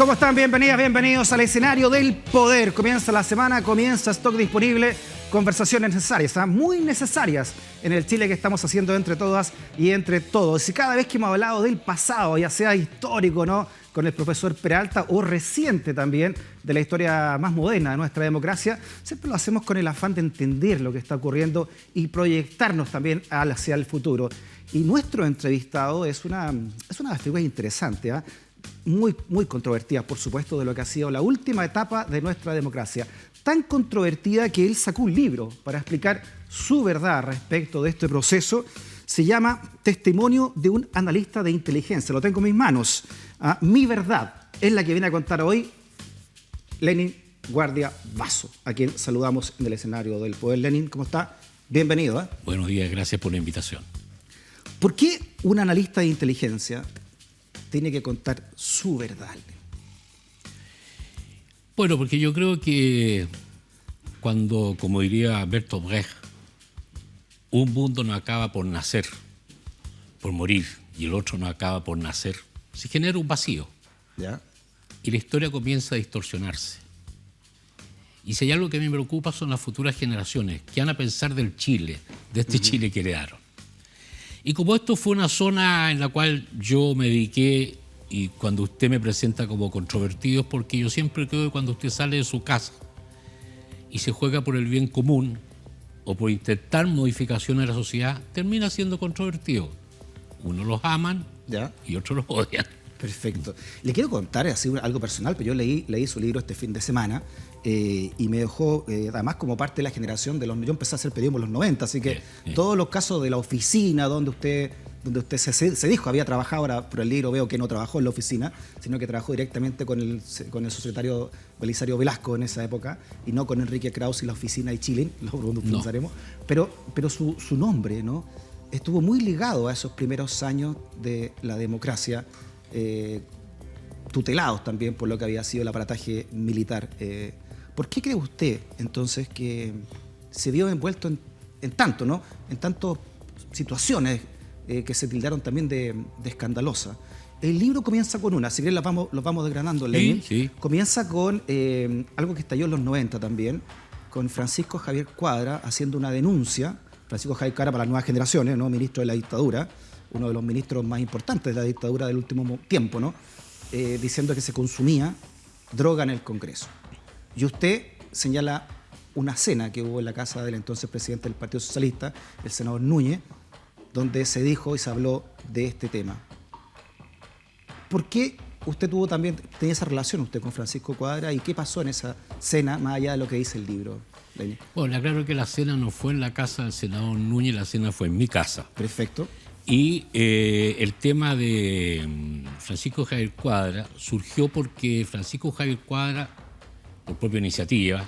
¿Cómo están? Bienvenidas, bienvenidos al escenario del poder. Comienza la semana, comienza Stock Disponible. Conversaciones necesarias, muy necesarias en el Chile que estamos haciendo entre todas y entre todos. Y cada vez que hemos hablado del pasado, ya sea histórico, ¿no?, con el profesor Peralta, o reciente también, de la historia más moderna de nuestra democracia, siempre lo hacemos con el afán de entender lo que está ocurriendo y proyectarnos también hacia el futuro. Y nuestro entrevistado es una figura interesante, ¿eh? Muy controvertida, por supuesto, de lo que ha sido la última etapa de nuestra democracia. Tan controvertida que él sacó un libro para explicar su verdad respecto de este proceso. Se llama Testimonio de un analista de inteligencia. Lo tengo en mis manos. Mi verdad es la que viene a contar hoy Lenin Guardia Vaso, a quien saludamos en el escenario del poder. Lenin, ¿cómo está? Bienvenido. Buenos días, gracias por la invitación. ¿Por qué un analista de inteligencia tiene que contar su verdad? Bueno, porque yo creo que cuando, como diría Bertolt Brecht, un mundo no acaba por nacer, por morir, y el otro no acaba por nacer, se genera un vacío. ¿Ya? Y la historia comienza a distorsionarse. Y si hay algo que a mí me preocupa son las futuras generaciones, que van a pensar del Chile, de este Chile que heredaron. Y como esto fue una zona en la cual yo me dediqué, y cuando usted me presenta como controvertido, es porque yo siempre creo que cuando usted sale de su casa y se juega por el bien común o por intentar modificaciones de la sociedad, termina siendo controvertido. Unos los aman, ¿Ya? Y otros los odian. Perfecto. Le quiero contar así algo personal, pero yo leí su libro este fin de semana y me dejó, además como parte de la generación de los... Yo empecé a hacer periodismo en los 90, así que todos los casos de la oficina donde usted se dijo había trabajado, ahora por el libro veo que no trabajó en la oficina, sino que trabajó directamente con el secretario Belisario Velasco en esa época, y no con Enrique Krauss y la oficina de Chile, lo profundizaremos. Pero su nombre, ¿no?, estuvo muy ligado a esos primeros años de la democracia, tutelados también por lo que había sido el aparataje militar. ¿Por qué cree usted entonces que se vio envuelto en tanto, ¿no?, en tantas situaciones que se tildaron también de escandalosa? El libro comienza con una, si bien los vamos desgranando, Lenin. Sí. Comienza con algo que estalló en los 90 también, con Francisco Javier Cuadra haciendo una denuncia. Francisco Javier Cuadra, para las nuevas generaciones, ¿no?, ministro de la dictadura, uno de los ministros más importantes de la dictadura del último tiempo, ¿no?, diciendo que se consumía droga en el Congreso. Y usted señala una cena que hubo en la casa del entonces presidente del Partido Socialista, el senador Núñez, donde se dijo y se habló de este tema. ¿Por qué usted tenía esa relación usted con Francisco Cuadra, y qué pasó en esa cena, más allá de lo que dice el libro, Lenin? Bueno, aclaro que la cena no fue en la casa del senador Núñez, la cena fue en mi casa. Perfecto. Y el tema de Francisco Javier Cuadra surgió porque Francisco Javier Cuadra, por propia iniciativa,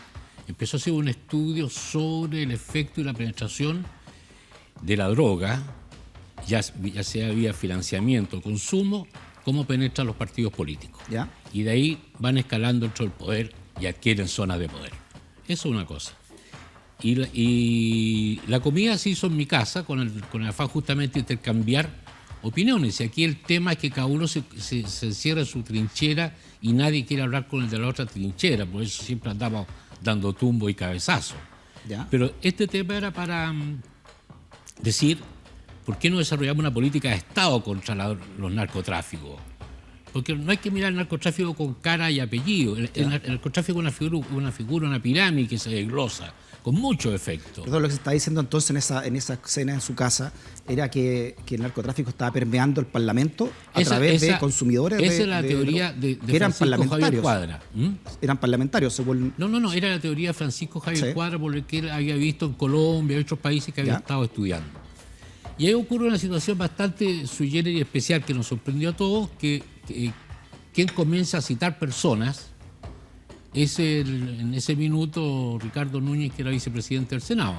empezó a hacer un estudio sobre el efecto y la penetración de la droga, ya sea vía financiamiento o consumo, cómo penetran los partidos políticos. ¿Ya? Y de ahí van escalando dentro del poder y adquieren zonas de poder. Eso es una cosa. Y la comida se hizo en mi casa con el afán justamente de intercambiar opiniones. Y aquí el tema es que cada uno se encierra en su trinchera y nadie quiere hablar con el de la otra trinchera. Por eso siempre andamos dando tumbo y cabezazo. ¿Ya? Pero este tema era para decir, ¿por qué no desarrollamos una política de Estado contra los narcotráficos? Porque no hay que mirar el narcotráfico con cara y apellido. El narcotráfico es una figura, una pirámide que se desglosa, con mucho efecto. Perdón, lo que se está diciendo entonces en esa cena en su casa era que el narcotráfico estaba permeando el Parlamento a través de consumidores. Esa es la teoría de Francisco Javier Cuadra. Eran parlamentarios, según... No, era la teoría de Francisco Javier Cuadra, porque él había visto en Colombia y otros países que había estado estudiando. Y ahí ocurre una situación bastante sui generis y especial que nos sorprendió a todos, que quien comienza a citar personas es en ese minuto Ricardo Núñez, que era vicepresidente del Senado.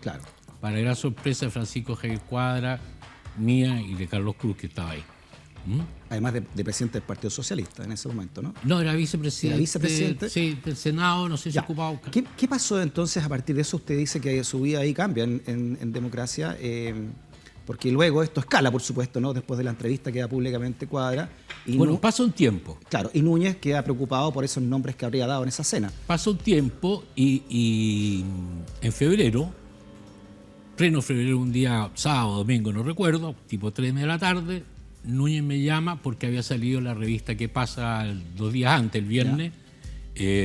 Claro. Para gran sorpresa de Francisco Javier Cuadra, mía y de Carlos Cruz, que estaba ahí. Además de presidente del Partido Socialista en ese momento, ¿no? No, era vicepresidente. ¿Era vicepresidente? Sí, del Senado, no sé si ocupaba... ¿Qué pasó entonces a partir de eso? Usted dice que su vida ahí cambia en democracia, porque luego esto escala, por supuesto, ¿no?, después de la entrevista que da públicamente Cuadra, Y bueno, pasa un tiempo. Claro, y Núñez queda preocupado por esos nombres que habría dado en esa cena. Pasa un tiempo y en febrero, pleno febrero, un día sábado, domingo, no recuerdo, tipo 3 de la tarde, Núñez me llama porque había salido la revista que pasa 2 días antes, el viernes,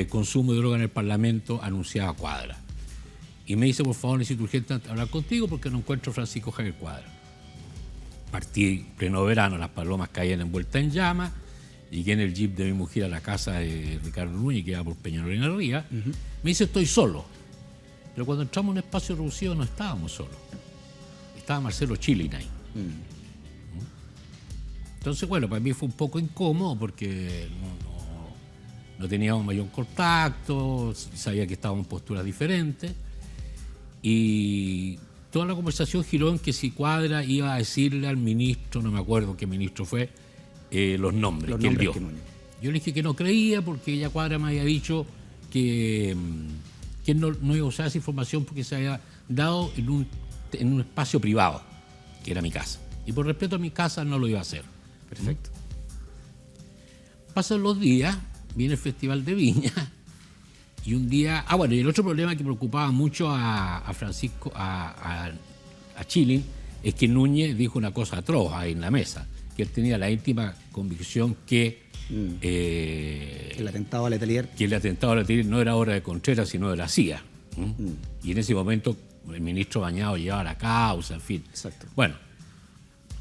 consumo de droga en el Parlamento, anunciaba Cuadra. Y me dice, por favor, necesito urgente hablar contigo porque no encuentro a Francisco Javier Cuadra. Partí pleno verano, las palomas caían envueltas en llamas, llegué en el jeep de mi mujer a la casa de Ricardo Núñez, que iba por Peñalolén arriba. Me dice, estoy solo. Pero cuando entramos en un espacio reducido no estábamos solos. Estaba Marcelo Chilin ahí. Entonces, bueno, para mí fue un poco incómodo porque no teníamos mayor contacto, sabía que estábamos en posturas diferentes. Y toda la conversación giró en que si Cuadra iba a decirle al ministro, no me acuerdo qué ministro fue, los nombres que él dio. Yo le dije que no creía porque ya Cuadra me había dicho que él no iba a usar esa información porque se había dado en un espacio privado, que era mi casa. Y por respeto a mi casa no lo iba a hacer. Perfecto. Pasan los días, viene el Festival de Viña. Y un día... bueno, y el otro problema que preocupaba mucho a Francisco, a Chilin, es que Núñez dijo una cosa atroz ahí en la mesa, que él tenía la íntima convicción que... el atentado a Letelier. Que el atentado a Letelier no era obra de Contreras, sino de la CIA. Y en ese momento el ministro Bañado llevaba la causa, en fin. Exacto. Bueno,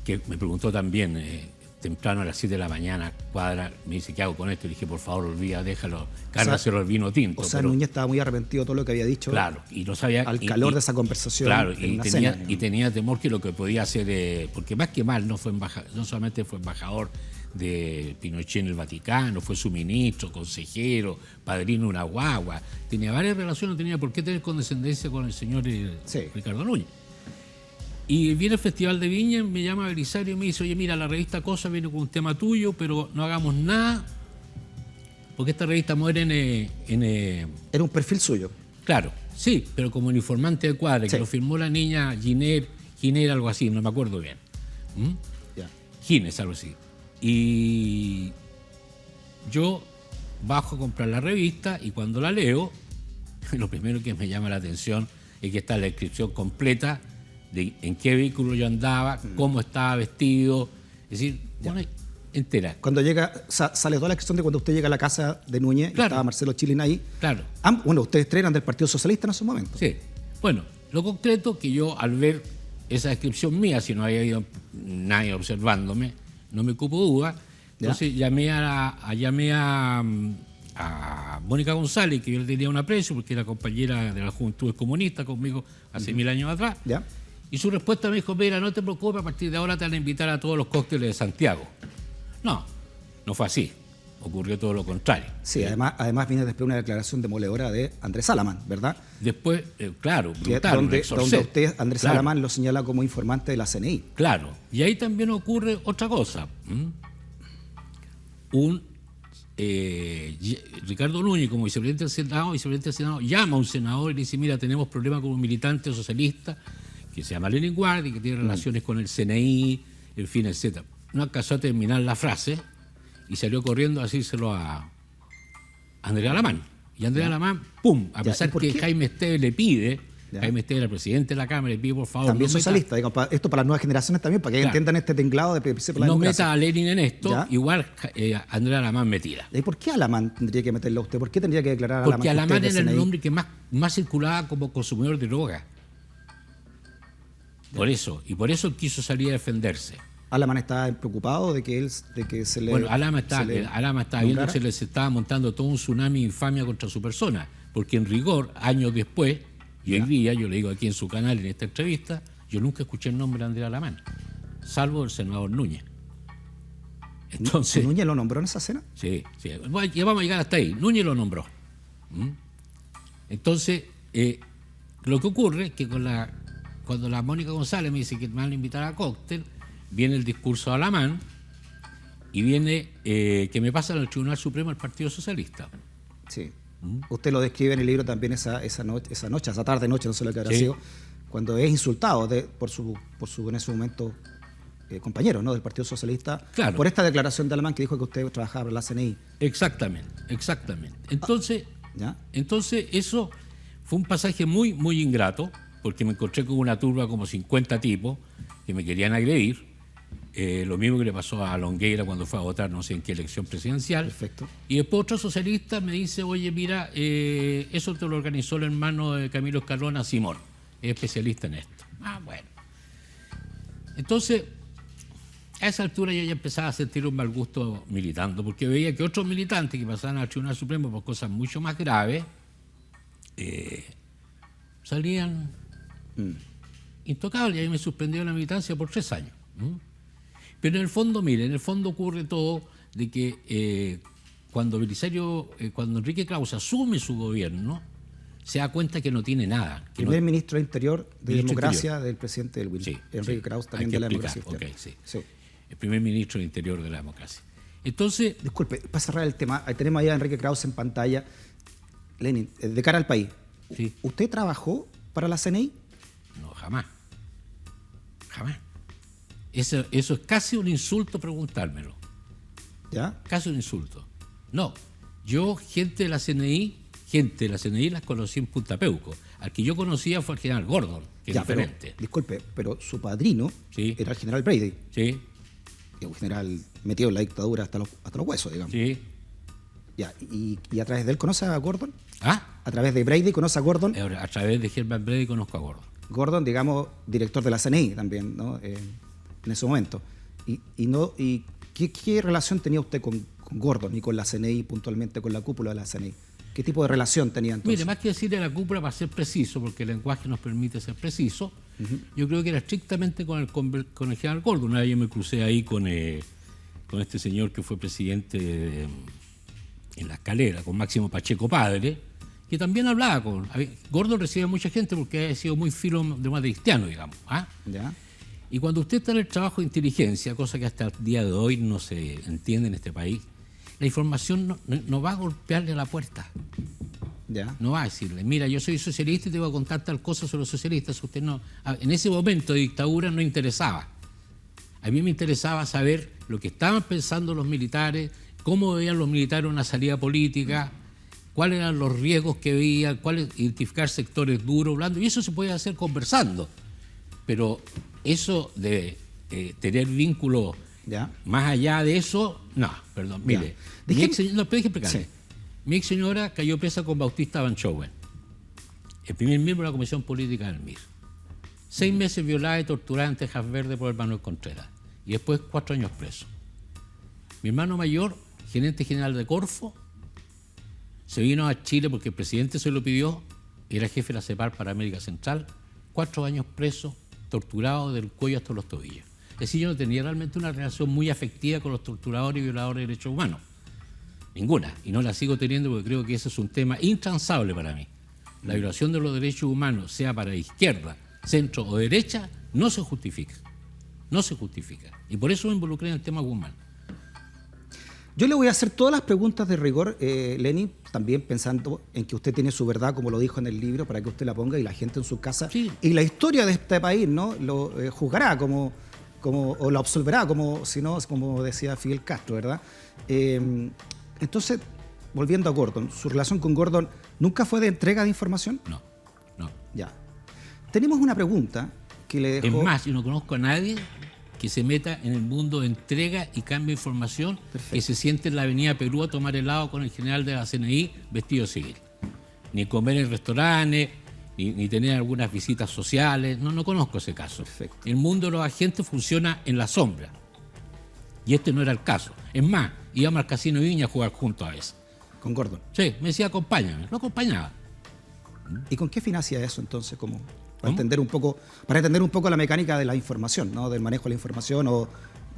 que me preguntó también... temprano a las 7 de la mañana, Cuadra me dice, ¿qué hago con esto? Le dije, por favor, olvida, déjalo, cárgaselo al vino tinto. O sea, pero Núñez estaba muy arrepentido de todo lo que había dicho. Claro, y no sabía... Al calor de esa conversación. Claro, y tenía temor que lo que podía hacer... porque más que mal, no solamente fue embajador de Pinochet en el Vaticano, fue su ministro, consejero, padrino de una guagua. Tenía varias relaciones, no tenía por qué tener condescendencia con el señor Ricardo Núñez. Y viene el Festival de Viña, me llama Belisario y me dice, oye, mira, la revista Cosa viene con un tema tuyo, pero no hagamos nada, porque esta revista muere Era un perfil suyo. Claro, sí, pero como un informante de Cuadra, que lo firmó la niña Giner, algo así, no me acuerdo bien. Gines, algo así. Y yo bajo a comprar la revista y cuando la leo, lo primero que me llama la atención es que está la descripción completa de en qué vehículo yo andaba, cómo estaba vestido, es decir, entera. Cuando llega, sale toda la cuestión de cuando usted llega a la casa de Núñez, y estaba Marcelo Chilin ahí. Claro. Bueno, ustedes tres eran del Partido Socialista en esos momentos. Sí. Bueno, lo concreto que yo al ver esa descripción mía, si no había habido nadie observándome, no me cupo duda, entonces llamé a Mónica González, que yo tenía un aprecio porque era compañera de la Juventud Comunista conmigo hace 1000 años atrás. Y su respuesta me dijo, mira, no te preocupes, a partir de ahora te van a invitar a todos los cócteles de Santiago. No fue así. Ocurrió todo lo contrario. Sí, además viene después una declaración demoledora de Andrés Salamán, ¿verdad? Después, claro, brutal, donde usted, Andrés Salamán, lo señala como informante de la CNI. Claro, y ahí también ocurre otra cosa. Ricardo Núñez, como vicepresidente del Senado, llama a un senador y le dice, mira, tenemos problemas con un militante socialista que se llama Lenin Guardi, que tiene relaciones con el CNI, en fin, etc. No alcanzó a terminar la frase y salió corriendo a decírselo a Andrea Alamán. Y Andrea Alamán, ¡pum! A pesar que Jaime Esteves le pide, Jaime Esteves, el presidente de la Cámara, le pide, por favor... También socialista, digamos, esto para las nuevas generaciones también, para que entiendan este tinglado de PPC por la no democracia. meta a Lenin en esto, igual Andrea Alamán me tira. ¿Y por qué Alamán tendría que meterlo a usted? ¿Por qué tendría que declarar a Alamán? Porque Alamán era el nombre que más circulaba como consumidor de droga. Por eso quiso salir a defenderse. Alamán estaba preocupado de que se le... Bueno, Alamán estaba viendo que se les estaba montando todo un tsunami de infamia contra su persona, porque en rigor, años después, y hoy día, yo le digo aquí en su canal, en esta entrevista, yo nunca escuché el nombre de Andrea Alamán, salvo el senador Núñez. Entonces, ¿Núñez lo nombró en esa cena? Sí. Bueno, ya vamos a llegar hasta ahí. Núñez lo nombró. Entonces, lo que ocurre es que cuando la Mónica González me dice que me van a invitar a cóctel, viene el discurso de Alamán y viene que me pasan al Tribunal Supremo del Partido Socialista. Sí. Usted lo describe en el libro también esa tarde-noche, no sé lo que habrá sido, cuando es insultado por su en ese momento compañeros, ¿no?, del Partido Socialista, Claro. por esta declaración de Alemán que dijo que usted trabajaba para la CNI. Exactamente. Entonces, ¿Ya? eso fue un pasaje muy, muy ingrato, porque me encontré con una turba como 50 tipos que me querían agredir. Lo mismo que le pasó a Longueira cuando fue a votar no sé en qué elección presidencial. Perfecto. Y después otro socialista me dice, oye, mira, eso te lo organizó el hermano de Camilo Escalona, Simón, es especialista en esto. Ah, bueno. Entonces, a esa altura yo ya empezaba a sentir un mal gusto militando, porque veía que otros militantes que pasaban al Tribunal Supremo por cosas mucho más graves, salían intocables, y ahí me suspendió la militancia por 3 años. Pero en el fondo, mire, en el fondo ocurre todo de que cuando Enrique Krause asume su gobierno, se da cuenta que no tiene nada. Que Primer no, ministro de Interior de Ministro Democracia Interior. del presidente del Sí, Enrique sí, Krause, hay también que de la explicar, democracia cristiana. ok, sí. Sí. el primer ministro del Interior de la democracia. Entonces, Disculpe, para cerrar el tema, ahí tenemos ahí a Enrique Krause en pantalla. Lenin, de cara al país, sí, ¿usted trabajó para la CNI? no, jamás. Jamás. Eso es casi un insulto preguntármelo. ¿Ya? Casi un insulto. No, yo, gente de la CNI las conocí en Punta Peuco. Al que yo conocía fue el general Gordon, que es Ya, diferente. pero, disculpe, pero su padrino Sí. era el general Brady, Sí, que es un general metido en la dictadura hasta los huesos, digamos. sí. Ya, y a través de él conoce a Gordon. Ah, A través de Brady conoce a Gordon. ahora, a través de Herman Brady conozco a Gordon. Gordon, digamos, director de la CNI también, ¿no? En ese momento. ¿Y qué relación tenía usted con Gordon y con la CNI, puntualmente con la cúpula de la CNI? ¿Qué tipo de relación tenía entonces? Mire, más que decirle a la cúpula para ser preciso, porque el lenguaje nos permite ser preciso, yo creo que era estrictamente con el general Gordon. Una vez yo me crucé ahí con este señor que fue presidente en La Escalera, con Máximo Pacheco Padre, que también hablaba con... Gordon recibía mucha gente porque ha sido muy filo de más cristiano, digamos. ¿Ah? ¿Ya? Y cuando usted está en el trabajo de inteligencia, cosa que hasta el día de hoy no se entiende en este país, la información no va a golpearle a la puerta. ¿Ya? No va a decirle, mira, yo soy socialista y te voy a contar tal cosa sobre los socialistas. Usted no. En ese momento de dictadura no interesaba. A mí me interesaba saber lo que estaban pensando los militares, cómo veían los militares una salida política, cuáles eran los riesgos que veían, identificar sectores duros, blandos, y eso se puede hacer conversando. Pero eso de tener vínculos ¿Ya? más allá de eso, no, perdón, mire. Ya. No, pero déjeme explicarle. Sí. Mi ex señora cayó presa con Bautista Van Schoen, el primer miembro de la Comisión Política del MIR. 6 meses violada y torturada en Tejas Verde por el Manuel Contreras. Y después 4 años preso. Mi hermano mayor, gerente general de Corfo, se vino a Chile porque el presidente se lo pidió, era jefe de la CEPAL para América Central, 4 años preso, torturado del cuello hasta los tobillos. Es decir, yo no tenía realmente una relación muy afectiva con los torturadores y violadores de derechos humanos. Ninguna. Y no la sigo teniendo porque creo que ese es un tema intransable para mí. La violación de los derechos humanos, sea para izquierda, centro o derecha, no se justifica. No se justifica. Y por eso me involucré en el tema Guzmán. Yo le voy a hacer todas las preguntas de rigor, Lenin, también pensando en que usted tiene su verdad, como lo dijo en el libro, para que usted la ponga y la gente en su casa. Sí. Y la historia de este país, ¿no?, lo juzgará o la absolverá, si no, como decía Fidel Castro, ¿verdad? Entonces, volviendo a Gordon, ¿su relación con Gordon nunca fue de entrega de información? No, no. Ya. Tenemos una pregunta que le dejó... Es más, yo no conozco a nadie que se meta en el mundo de entrega y cambio de información, Perfecto. que se siente en la avenida Perú a tomar helado con el general de la CNI vestido civil. Ni comer en restaurantes, ni tener algunas visitas sociales. No conozco ese caso. Perfecto. El mundo de los agentes funciona en la sombra. Y este no era el caso. Es más, íbamos al Casino Viña a jugar juntos a veces. Con Gordon. Sí, me decía, acompáñame. Lo acompañaba. ¿Y con qué financia eso entonces? Como para ¿Cómo? entender un poco la mecánica de la información, ¿no?, del manejo de la información o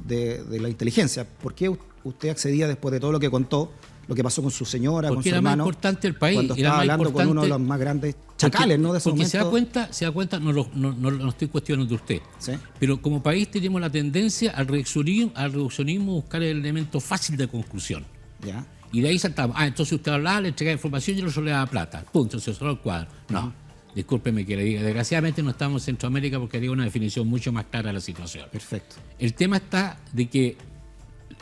de la inteligencia. ¿Por qué usted accedía después de todo lo que contó, lo que pasó con su señora, Porque con su era más hermano? importante el país. Cuando Era estaba más hablando con uno de los importante- más grandes chacales, ¿no?, de ese porque momento. se da cuenta, no lo estoy cuestionando de usted, Sí. pero como país tenemos la tendencia al reduccionismo, buscar el elemento fácil de conclusión. Ya. Y de ahí saltamos. Entonces usted hablaba, le entregaba información y el otro le daba plata. Punto, se cerró el cuadro. No. discúlpeme que le diga, desgraciadamente no estamos en Centroamérica porque haría una definición mucho más clara de la situación. Perfecto. El tema está de que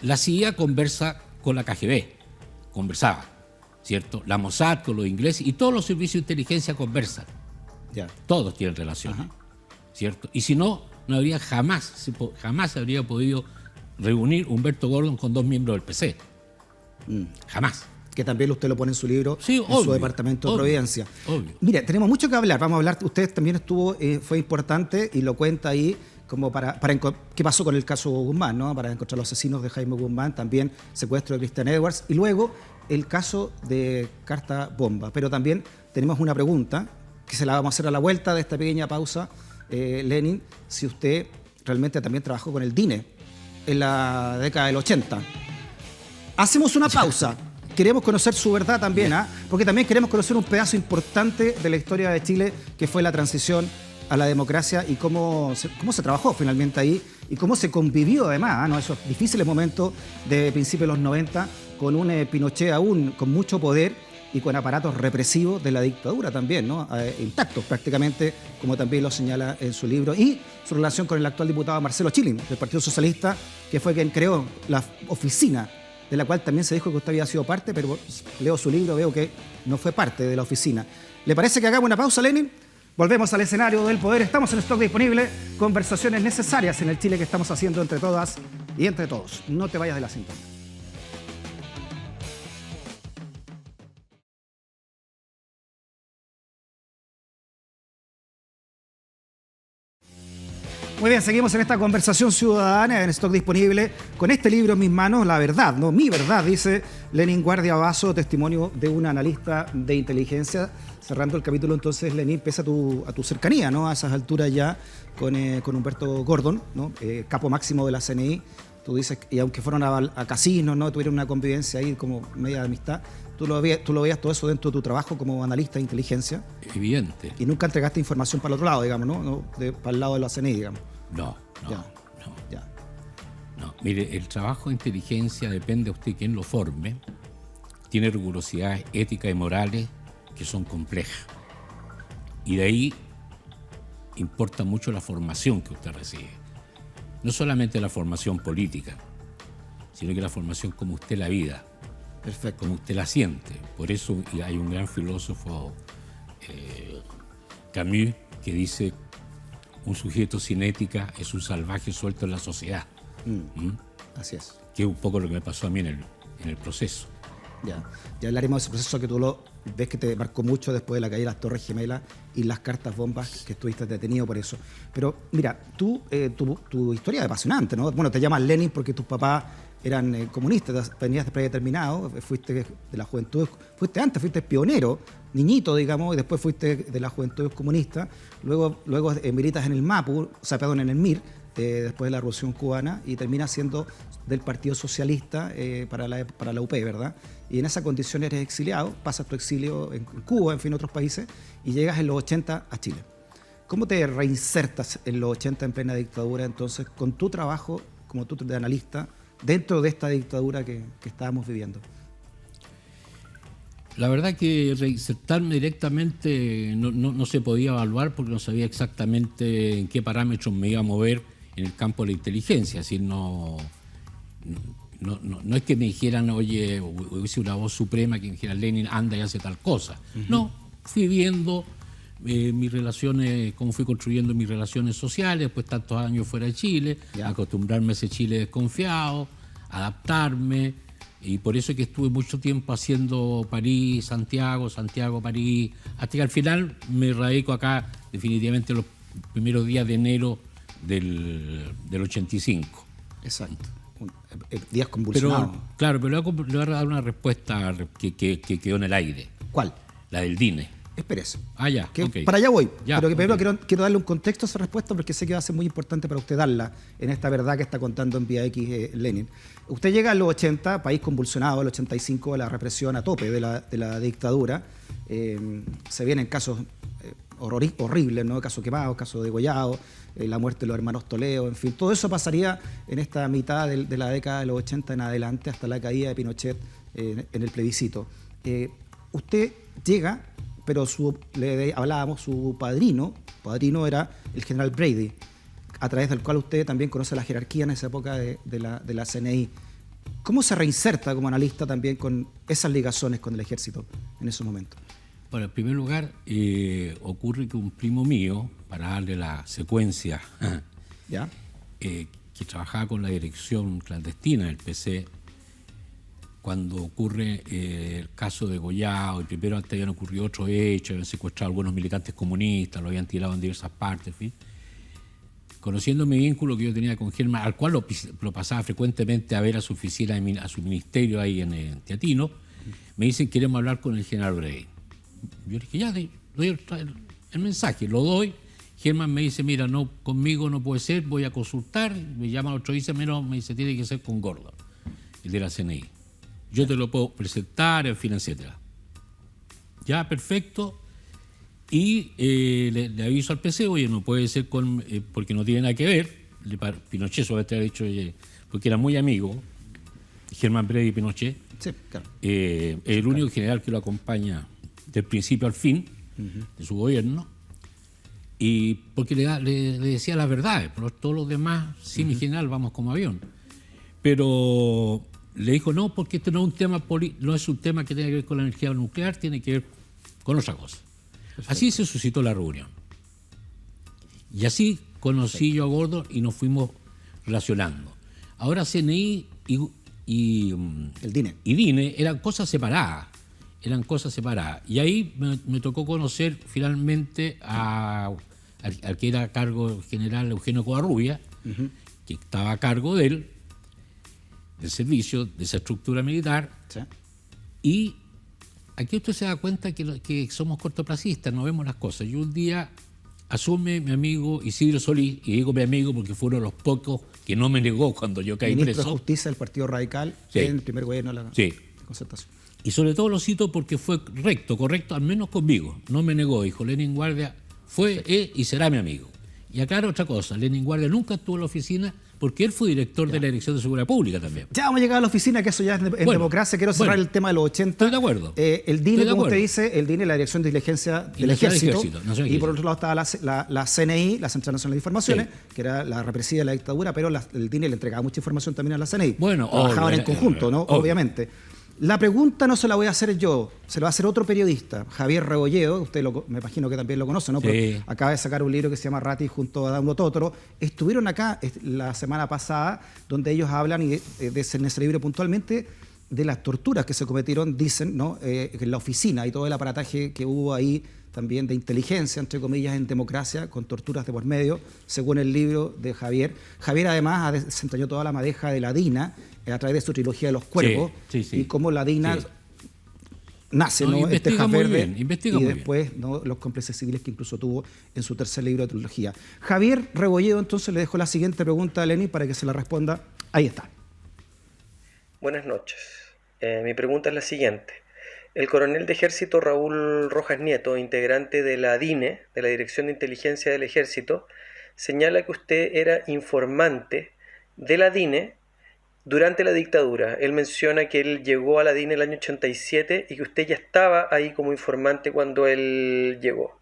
la CIA conversa con la KGB, conversaba, ¿cierto? La Mossad con los ingleses y todos los servicios de inteligencia conversan. Ya. Todos tienen relaciones, Ajá. ¿cierto? Y si no, no habría jamás se habría podido reunir Humberto Gordon con 2 miembros del PC. Jamás. Que también usted lo pone en su libro, Sí, en obvio, su departamento de obvio, Providencia. obvio. Mire, tenemos mucho que hablar. Vamos a hablar, usted también estuvo, fue importante y lo cuenta ahí como qué pasó con el caso Guzmán, ¿no? Para encontrar los asesinos de Jaime Guzmán, también secuestro de Christian Edwards y luego el caso de Carta Bomba. Pero también tenemos una pregunta que se la vamos a hacer a la vuelta de esta pequeña pausa, Lenin, si usted realmente también trabajó con el DINE en la década del 80. Hacemos una pausa. Queremos conocer su verdad también, porque también queremos conocer un pedazo importante de la historia de Chile, que fue la transición a la democracia y cómo se trabajó finalmente ahí y cómo se convivió además, ¿no? Esos difíciles momentos de principios de los 90 con un Pinochet aún con mucho poder y con aparatos represivos de la dictadura también, ¿no? Intactos prácticamente, como también lo señala en su libro, y su relación con el actual diputado Marcelo Chilin, del Partido Socialista, que fue quien creó la oficina, de la cual también se dijo que usted había sido parte, pero leo su libro, veo que no fue parte de la oficina. ¿Le parece que hagamos una pausa, Lenin? Volvemos al escenario del poder. Estamos en stock disponible. Conversaciones necesarias en el Chile que estamos haciendo entre todas y entre todos. No te vayas de la sintonía. Muy bien, seguimos en esta conversación ciudadana en stock disponible con este libro en mis manos, La Verdad, no mi verdad, dice Lenin Guardia Vaso, testimonio de un analista de inteligencia. Cerrando el capítulo entonces, Lenin, pese a tu cercanía, ¿no? A esas alturas ya con Humberto Gordon, ¿no? Capo máximo de la CNI, tú dices, y aunque fueron a casinos, ¿no? Tuvieron una convivencia ahí como media de amistad, tú lo veías todo eso dentro de tu trabajo como analista de inteligencia. Evidente. Y nunca entregaste información para el otro lado, digamos, ¿no? Para el lado de la CNI, digamos. No. Ya. No, mire, el trabajo de inteligencia depende de usted quién lo forme. Tiene rigurosidades éticas y morales que son complejas. Y de ahí importa mucho la formación que usted recibe. No solamente la formación política, sino que la formación como usted la vida. Perfecto. Como usted la siente. Por eso hay un gran filósofo, Camus, que dice: un sujeto sin ética es un salvaje suelto en la sociedad. Así es. Que es un poco lo que me pasó a mí en el proceso. Ya hablaremos de ese proceso que tú lo ves que te marcó mucho después de la caída de las Torres Gemelas y las cartas bombas, que estuviste detenido por eso. Pero mira, tu historia es apasionante, ¿no? Bueno, te llamas Lenin porque tus papás eran comunistas, venías de predeterminado, fuiste de la juventud, fuiste pionero, niñito, digamos, y después fuiste de la juventud comunista, luego militas en el MAPU, en el MIR, después de la Revolución Cubana, y terminas siendo del Partido Socialista para la UP, ¿verdad? Y en esa condición eres exiliado, pasas tu exilio en Cuba, en fin, otros países, y llegas en los 80 a Chile. ¿Cómo te reinsertas en los 80 en plena dictadura, entonces, con tu trabajo como tú de analista, dentro de esta dictadura que estábamos viviendo? La verdad que reinsertarme directamente no se podía evaluar porque no sabía exactamente en qué parámetros me iba a mover en el campo de la inteligencia. Es decir, no es que me dijeran, oye, hubiese una voz suprema que me dijera, Lenin, anda y hace tal cosa. No, fui viendo mis relaciones, cómo fui construyendo mis relaciones sociales, después tantos años fuera de Chile, acostumbrarme a ese Chile desconfiado, adaptarme. Y por eso es que estuve mucho tiempo haciendo París, Santiago, París, hasta que al final me radico acá definitivamente los primeros días de enero del 85. Exacto. Días convulsionados. Pero le voy a dar una respuesta que quedó en el aire. ¿Cuál? La del DINE. Espérese. Ya, okay. Para allá voy. Pero primero quiero darle un contexto a esa respuesta porque sé que va a ser muy importante para usted darla en esta verdad que está contando en Vía X Lenin. Usted llega a los 80, país convulsionado, el 85, la represión a tope de la dictadura. Se vienen casos horribles, ¿no? Casos quemados, casos degollados, la muerte de los hermanos Toledo, en fin. Todo eso pasaría en esta mitad de la década de los 80 en adelante hasta la caída de Pinochet en el plebiscito. Usted llega pero hablábamos, su padrino era el general Brady, a través del cual usted también conoce la jerarquía en esa época de la CNI. ¿Cómo se reinserta como analista también con esas ligazones con el ejército en esos momentos? Bueno, en primer lugar, ocurre que un primo mío, para darle la secuencia, ¿Ya? Que trabajaba con la dirección clandestina del PC, cuando ocurre el caso de Goyao, y primero antes habían ocurrido otros hechos, habían secuestrado a algunos militantes comunistas, lo habían tirado en diversas partes, en fin. Conociendo mi vínculo que yo tenía con Germán, al cual lo pasaba frecuentemente a ver a su oficina, a su ministerio ahí en Teatino, me dicen, queremos hablar con el general Brey. Yo le dije, ya, doy el mensaje, lo doy. Germán me dice, mira, no, conmigo no puede ser, voy a consultar. Me llama otro dice, menos, me dice, tiene que ser con Gordon, el de la CNI. Yo te lo puedo presentar, en fin, etcétera. Ya, perfecto. Y le aviso al PC, oye, no puede ser porque no tiene nada que ver. Pinochet solamente ha dicho, porque era muy amigo, Germán Brey y Pinochet. Sí, claro. El único general que lo acompaña del principio al fin de su gobierno. Y porque le decía las verdades, pero todos los demás, sí, mi general, vamos como avión. Pero le dijo, no, porque este no es un tema no es un tema que tenga que ver con la energía nuclear, tiene que ver con otra cosa. Perfecto. Así se suscitó la reunión. Y así conocí yo a Gordon y nos fuimos relacionando. Ahora CNI y el DINE. Y DINE eran cosas separadas. Y ahí me tocó conocer finalmente al que era a cargo general Eugenio Covarrubia, que estaba a cargo del servicio, de esa estructura militar. Sí. Y aquí usted se da cuenta que somos cortoplacistas, no vemos las cosas. Y un día asume mi amigo Isidro Solís, y digo mi amigo porque fue uno de los pocos que no me negó cuando yo caí Ministro preso. de Justicia del Partido Radical, sí, en el primer gobierno de la Concertación. Y sobre todo lo cito porque fue correcto, al menos conmigo. No me negó, dijo, Lenin Guardia fue, es y será mi amigo. Y aclaro otra cosa, Lenin Guardia nunca estuvo en la oficina porque él fue director de la Dirección de Seguridad Pública también. Ya vamos a llegar a la oficina, que eso ya es en democracia. Quiero cerrar el tema de los 80. Estoy de acuerdo. El DINE, como usted dice, el DINE, la Dirección de Inteligencia del Ejército. Y por otro lado estaba la CNI, la Central Nacional de Informaciones, que era la represiva de la dictadura, pero el DINE le entregaba mucha información también a la CNI. Bueno, trabajaban en conjunto, ¿no? Obviamente. La pregunta no se la voy a hacer yo, se la va a hacer otro periodista, Javier Rebolledo, usted me imagino que también lo conoce, ¿no? Sí. Pero acaba de sacar un libro que se llama Ratti junto a Dauno Totoro. Estuvieron acá la semana pasada, donde ellos hablan, y en ese libro puntualmente, de las torturas que se cometieron, dicen, ¿no? En la oficina y todo el aparataje que hubo ahí también de inteligencia, entre comillas, en democracia, con torturas de por medio, según el libro de Javier. Javier además desentrañó toda la madeja de la DINA a través de su trilogía de los cuerpos, y cómo la DINA nace, ¿no? Investiga muy bien, y después, ¿no? Los cómplices civiles que incluso tuvo en su tercer libro de trilogía. Javier Rebolledo, entonces le dejo la siguiente pregunta a Lenin para que se la responda. Ahí está. Buenas noches. Mi pregunta es la siguiente. El coronel de ejército Raúl Rojas Nieto, integrante de la DINE, de la Dirección de Inteligencia del Ejército, señala que usted era informante de la DINE durante la dictadura. Él menciona que él llegó a la DINE el año 87 y que usted ya estaba ahí como informante cuando él llegó.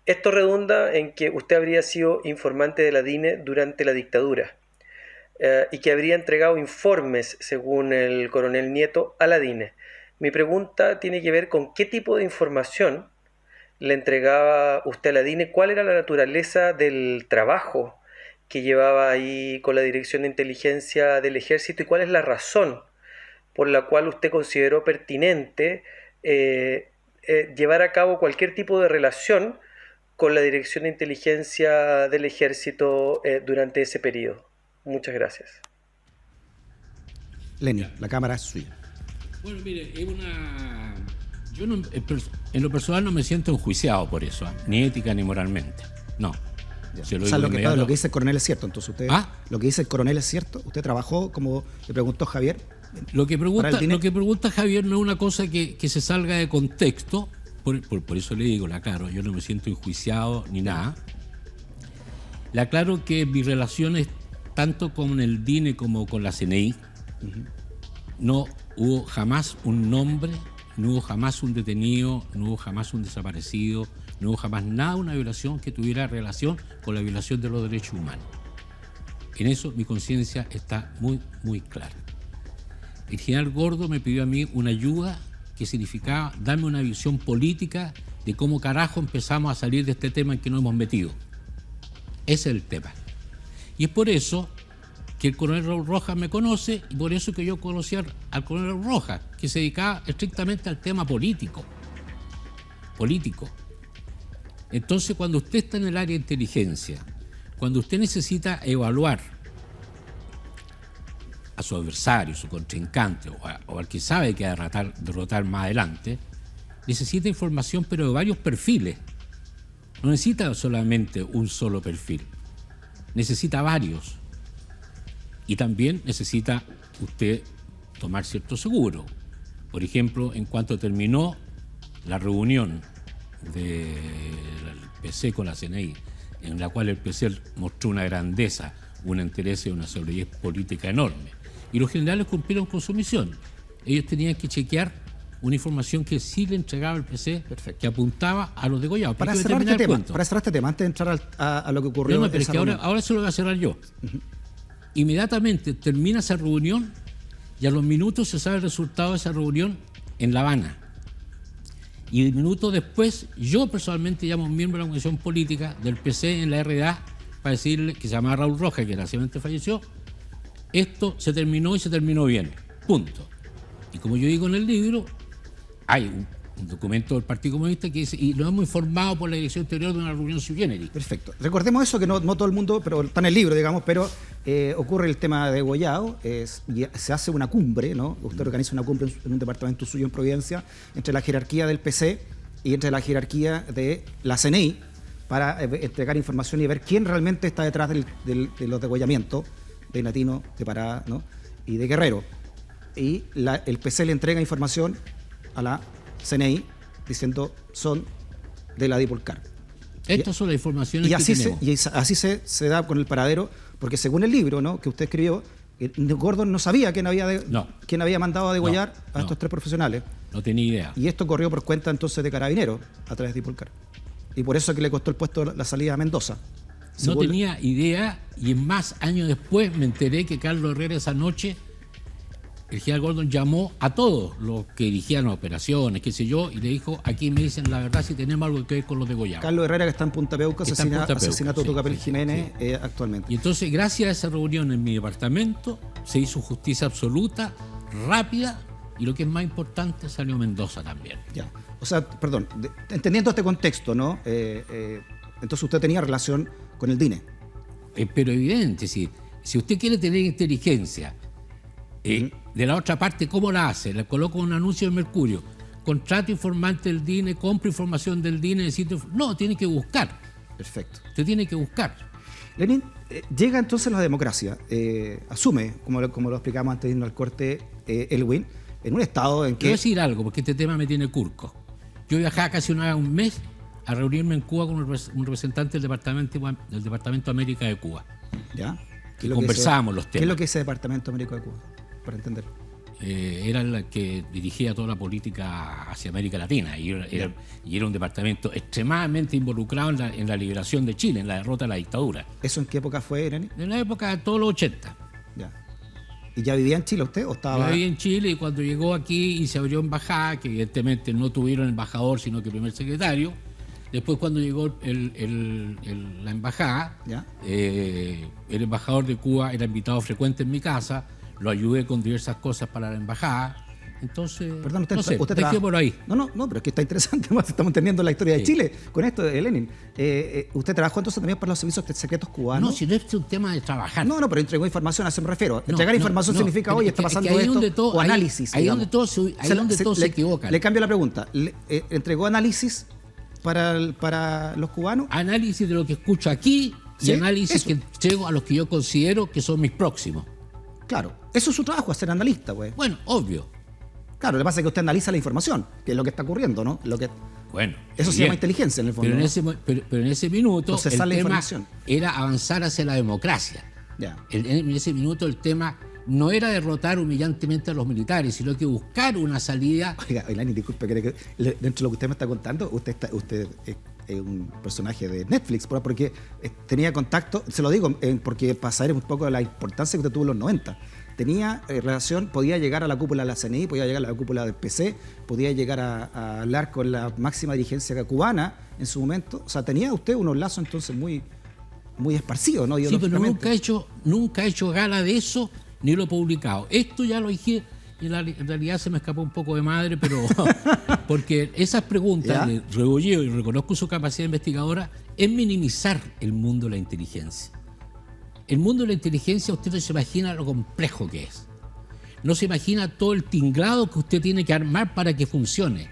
Esto redunda en que usted habría sido informante de la DINE durante la dictadura y que habría entregado informes, según el coronel Nieto, a la DINE. Mi pregunta tiene que ver con qué tipo de información le entregaba usted a la DINE, cuál era la naturaleza del trabajo que llevaba ahí con la Dirección de Inteligencia del Ejército y cuál es la razón por la cual usted consideró pertinente llevar a cabo cualquier tipo de relación con la Dirección de Inteligencia del Ejército durante ese periodo. Muchas gracias. Lenin, la cámara es suya. Bueno, mire, yo en lo personal no me siento enjuiciado por eso, ni ética ni moralmente. No. O sea, lo que dice el coronel es cierto, entonces usted... Lo que dice el coronel es cierto. ¿Usted trabajó, como le preguntó Javier? Lo que pregunta Javier no es una cosa que se salga de contexto, por eso le digo, la aclaro, yo no me siento enjuiciado ni nada. Le aclaro que mis relaciones, tanto con el DINE como con la CNI, no hubo jamás un nombre no hubo jamás un detenido, no hubo jamás un desaparecido, no hubo jamás nada, una violación que tuviera relación con la violación de los derechos humanos. En eso mi conciencia está muy, muy clara. El general Gordo me pidió a mí una ayuda que significaba darme una visión política de cómo carajo empezamos a salir de este tema en que nos hemos metido. Ese es el tema. Y es por eso que el coronel Raúl Rojas me conoce y por eso que yo conocí al coronel Raúl Rojas, que se dedicaba estrictamente al tema político. Entonces, cuando usted está en el área de inteligencia, cuando usted necesita evaluar a su adversario, su contrincante o al que sabe que va a derrotar más adelante, necesita información pero de varios perfiles. No necesita solamente un solo perfil, necesita varios. Y también necesita usted tomar cierto seguro. Por ejemplo, en cuanto terminó la reunión del PC con la CNI, en la cual el PC mostró una grandeza, una entereza y una solidez política enorme. Y los generales cumplieron con su misión. Ellos tenían que chequear una información que sí le entregaba el PC, que apuntaba a los degollados. Para cerrar este tema, antes de entrar a lo que ocurrió... pero es que ahora se lo voy a cerrar yo. Inmediatamente termina esa reunión y a los minutos se sabe el resultado de esa reunión en La Habana. Y minutos después, yo personalmente llamo a un miembro de la Comisión Política del PC en la RDA para decirle, que se llamaba Raúl Rojas, que recientemente falleció, esto se terminó y se terminó bien. Punto. Y como yo digo en el libro, hay un documento del Partido Comunista que dice, y lo hemos informado por la Dirección Interior de una reunión sui generis. Perfecto. Recordemos eso, que no todo el mundo, pero está en el libro, digamos, pero ocurre el tema de degollado, se hace una cumbre, ¿no? Usted organiza una cumbre en un departamento suyo en Providencia, entre la jerarquía del PC y entre la jerarquía de la CNI, para entregar información y ver quién realmente está detrás de los degollamientos de Natino, de Pará, ¿no? Y de Guerrero. Y el PC le entrega información a la CNI diciendo son de la Dipolcar. Estas son las informaciones que tenemos. Y así se da con el paradero, porque según el libro, ¿no?, que usted escribió, Gordon no sabía quién había mandado a degollar a estos tres profesionales. No tenía idea. Y esto corrió por cuenta entonces de Carabineros a través de Dipolcar. Y por eso es que le costó el puesto la salida a Mendoza. No tenía idea, y más años después me enteré que Carlos Herrera esa noche, el general Gordon llamó a todos los que dirigían las operaciones, qué sé yo, y le dijo, aquí me dicen la verdad si tenemos algo que ver con los degollados. Carlos Herrera, que está en Punta Peuco, asesinato de Tucapel Jiménez actualmente. Y entonces, gracias a esa reunión en mi departamento, se hizo justicia absoluta, rápida, y lo que es más importante, salió Mendoza también. Ya. O sea, perdón, entendiendo este contexto, ¿no? Entonces usted tenía relación con el DINE. Pero evidente, si usted quiere tener inteligencia, de la otra parte, ¿cómo la hace? Le coloco un anuncio de Mercurio, contrato informante del DINE, compra información del DINE, no, tiene que buscar. Perfecto. Usted tiene que buscar. Lenin, llega entonces la democracia, asume, como lo explicamos antes de irnos al corte, Elwin, en un estado en que... Quiero decir algo, porque este tema me tiene curco. Yo viajaba casi una vez a un mes a reunirme en Cuba con un representante del Departamento América de Cuba. ¿Ya? Y conversábamos los temas. ¿Qué es lo que es ese Departamento América de Cuba? Para entender. Era el que dirigía toda la política hacia América Latina y era un departamento extremadamente involucrado en la liberación de Chile, en la derrota de la dictadura. ¿Eso en qué época fue, Irene? En la época de todos los 80. Ya. ¿Y ya vivía en Chile usted o estaba...? Yo vivía en Chile y cuando llegó aquí y se abrió embajada, que evidentemente no tuvieron embajador sino que primer secretario, después cuando llegó la embajada, el embajador de Cuba era invitado frecuente en mi casa, lo ayudé con diversas cosas para la embajada. Entonces, perdón, usted dejé por ahí. No, pero es que está interesante, más estamos entendiendo la historia de Chile con esto de Lenin. ¿Usted trabajó entonces también para los servicios secretos cubanos? No, si no es un tema de trabajar. No, pero entregó información, a eso me refiero. Entregar información significa, oye, está pasando esto, o análisis. Ahí donde todo se equivocan. Le cambio la pregunta. ¿Entregó análisis para los cubanos? Análisis de lo que escucho aquí y análisis que entrego a los que yo considero que son mis próximos. Claro, eso es su trabajo, ser analista, güey. Bueno, obvio. Claro, lo que pasa es que usted analiza la información, que es lo que está ocurriendo, ¿no? Bueno. Eso se llama inteligencia en el fondo. Pero en ese minuto el tema era avanzar hacia la democracia. Ya. En ese minuto el tema no era derrotar humillantemente a los militares, sino que buscar una salida. Oiga, Lani, disculpe, dentro de lo que usted me está contando, usted es un personaje de Netflix, porque tenía contacto, se lo digo, porque para saber un poco de la importancia que usted tuvo en los 90. Tenía relación, podía llegar a la cúpula de la CNI, podía llegar a la cúpula del PC, podía llegar a hablar con la máxima dirigencia cubana en su momento. O sea, tenía usted unos lazos entonces muy esparcidos, ¿no? Sí, pero nunca he hecho gala de eso, ni lo he publicado. Esto ya lo dije, y en realidad se me escapó un poco de madre, pero porque esas preguntas de Rebolleo, y reconozco su capacidad investigadora, es minimizar el mundo de la inteligencia. El mundo de la inteligencia, usted no se imagina lo complejo que es. No se imagina todo el tinglado que usted tiene que armar para que funcione.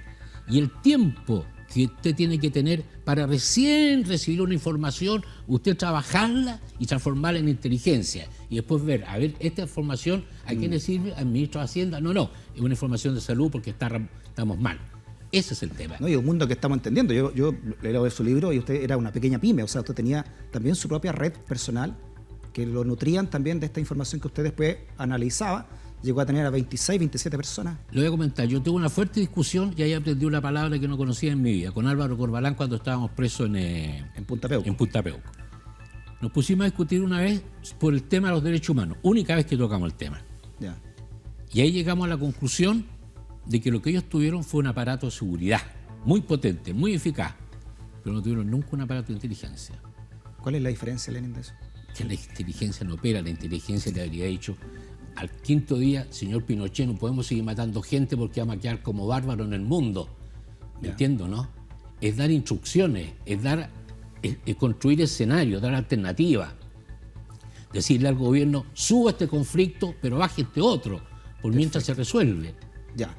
Y el tiempo que usted tiene que tener para recién recibir una información, usted trabajarla y transformarla en inteligencia. Y después ver, a ver, esta información, ¿a quién le sirve? ¿Al ministro de Hacienda? No, es una información de salud porque estamos mal. Ese es el tema. No, y un mundo que estamos entendiendo. Yo leo de su libro y usted era una pequeña pyme, o sea, usted tenía también su propia red personal que lo nutrían también de esta información que usted después analizaba. Llegó a tener a 26, 27 personas. Lo voy a comentar. Yo tuve una fuerte discusión y ahí aprendí una palabra que no conocía en mi vida, con Álvaro Corbalán cuando estábamos presos en Punta Peuco. En Punta Peuco. Nos pusimos a discutir una vez por el tema de los derechos humanos, única vez que tocamos el tema. Ya. Y ahí llegamos a la conclusión de que lo que ellos tuvieron fue un aparato de seguridad muy potente, muy eficaz, pero no tuvieron nunca un aparato de inteligencia. ¿Cuál es la diferencia, Lenin, de eso? Que la inteligencia no opera, la inteligencia le habría dicho al quinto día, señor Pinochet, no podemos seguir matando gente porque vamos a quedar como bárbaros en el mundo. ¿Me entiendo, no? Es dar instrucciones, es construir escenarios, dar alternativas. Decirle al gobierno, suba este conflicto, pero baje este otro, por mientras se resuelve. Ya.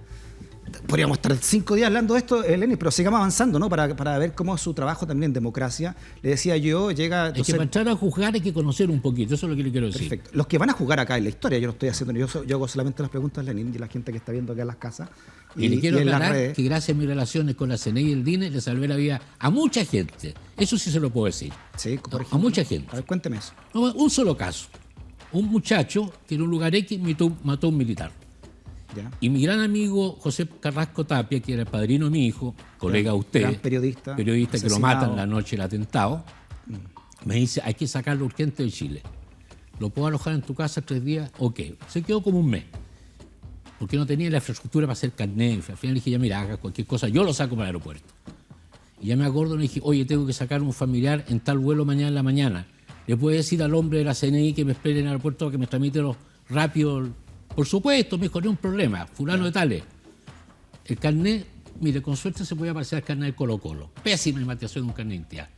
Podríamos estar 5 días hablando de esto, Lenin, pero sigamos avanzando, ¿no? Para ver cómo es su trabajo también en democracia. Le decía yo, llega... Es que para entrar a juzgar hay que conocer un poquito, eso es lo que le quiero decir. Perfecto. Los que van a jugar acá en la historia, yo no estoy haciendo, yo hago solamente las preguntas, Lenin, y la gente que está viendo acá en las casas. Y le quiero aclarar que gracias a mis relaciones con la CNI y el DINE le salvé la vida a mucha gente. Eso sí se lo puedo decir. Sí, por ejemplo. A mucha gente. A ver, cuénteme eso. No, un solo caso. Un muchacho que en un lugar X mató a un militar. Ya. Y mi gran amigo José Carrasco Tapia, que era el padrino de mi hijo, colega de usted, gran periodista que lo matan la noche del atentado, me dice, hay que sacarlo urgente de Chile. ¿Lo puedo alojar en tu casa 3 días? Ok. Se quedó como un mes, porque no tenía la infraestructura para hacer carnet. Al final le dije, ya mira, haga cualquier cosa, yo lo saco para el aeropuerto. Y ya me acuerdo, le dije, oye, tengo que sacar un familiar en tal vuelo mañana en la mañana. ¿Le puede decir al hombre de la CNI que me espere en el aeropuerto que me tramite rápido? Por supuesto, me dijo, no hay un problema, fulano de tales. El carnet, mire, con suerte se podía parecer al carnet de Colo-Colo. Pésima imitación de un carnet de identidad.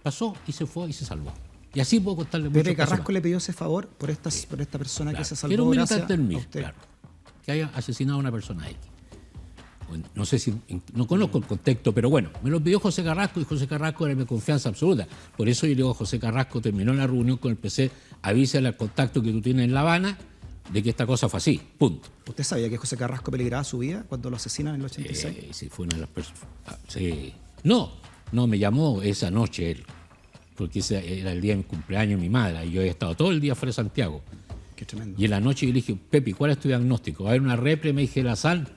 Pasó y se fue y se salvó. Y así puedo contarle mucho. Pepe Carrasco le pidió ese favor por esta persona que se salvó. Era un militante del MIR, claro, que haya asesinado a una persona X. Bueno, no sé si, no conozco el contexto, pero bueno, me lo pidió José Carrasco y José Carrasco era mi confianza absoluta. Por eso yo le digo a José Carrasco, terminó la reunión con el PC, avísale al contacto que tú tienes en La Habana de que esta cosa fue así, punto. ¿Usted sabía que José Carrasco peligraba su vida cuando lo asesinan en el 86? Sí, fue una de las personas. Sí. No, me llamó esa noche él, porque ese era el día de mi cumpleaños de mi madre, y yo había estado todo el día fuera de Santiago. Qué tremendo. Y en la noche yo le dije, Pepe, ¿cuál es tu diagnóstico? ¿Va a haber una repre? Me dije, la sal.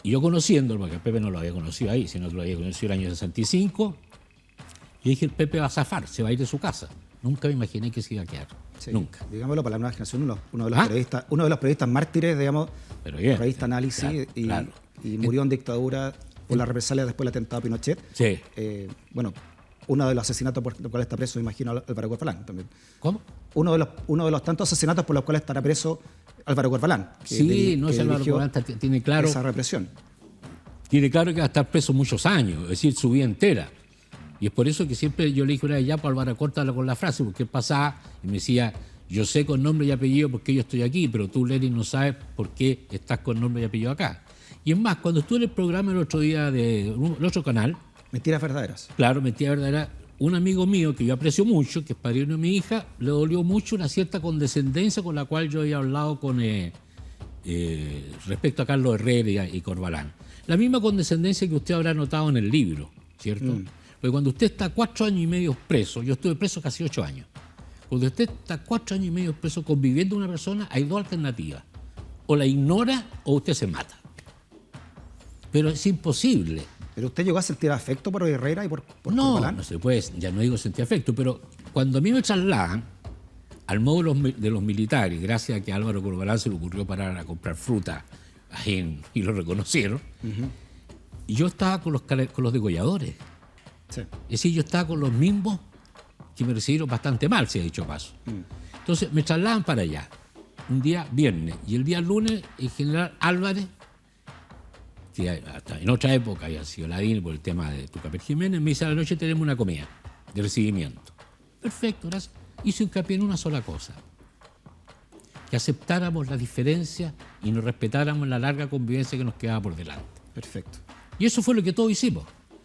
Y yo conociéndolo, porque Pepe no lo había conocido ahí, sino que lo había conocido el año 65, y dije, el Pepe va a zafar, se va a ir de su casa. Nunca me imaginé que se iba a quedar. Sí, nunca. Digámoslo para la nueva generación, uno de los periodistas mártires, digamos, revista Análisis, claro. Y murió en dictadura por la represalia después del atentado a Pinochet. Sí. Bueno, uno de los asesinatos por los cuales está preso, imagino, Álvaro Corbalán también. ¿Cómo? Uno de los tantos asesinatos por los cuales estará preso Álvaro Corbalán. Sí, no es Álvaro Corbalán, tiene claro esa represión. Tiene claro que va a estar preso muchos años, es decir, su vida entera. Y es por eso que siempre yo le dije una vez, ya, pues Álvaro, córtalo con la frase, porque él pasaba y me decía, yo sé con nombre y apellido por qué yo estoy aquí, pero tú, Lenin, no sabes por qué estás con nombre y apellido acá. Y es más, cuando estuve en el programa el otro día del otro canal... Mentiras verdaderas. Claro, Mentiras verdaderas. Un amigo mío que yo aprecio mucho, que es padrino de mi hija, le dolió mucho una cierta condescendencia con la cual yo había hablado con respecto a Carlos Herrera y Corbalán. La misma condescendencia que usted habrá notado en el libro, ¿cierto? Porque cuando usted está 4 años y medio preso, yo estuve preso casi 8 años. Cuando usted está 4 años y medio preso conviviendo con una persona, hay 2 alternativas. O la ignora o usted se mata. Pero es imposible. ¿Pero usted llegó a sentir afecto por Herrera y por No, Corbalán? no se puede, ya no digo sentir afecto, pero cuando a mí me trasladan al modo de los militares, gracias a que a Álvaro Corbalán se le ocurrió parar a comprar fruta y lo reconocieron, yo estaba con los degolladores. Sí. Es decir, yo estaba con los mismos que me recibieron bastante mal, se ha dicho paso. Entonces me trasladan para allá, un día viernes, y el día lunes el general Álvarez, que hasta en otra época había sido la DIN por el tema de Tucapel Jiménez, me dice: a la noche tenemos una comida de recibimiento. Perfecto, gracias. Hice hincapié en una sola cosa: que aceptáramos la diferencia y nos respetáramos la larga convivencia que nos quedaba por delante. Perfecto. Y eso fue lo que todos hicimos.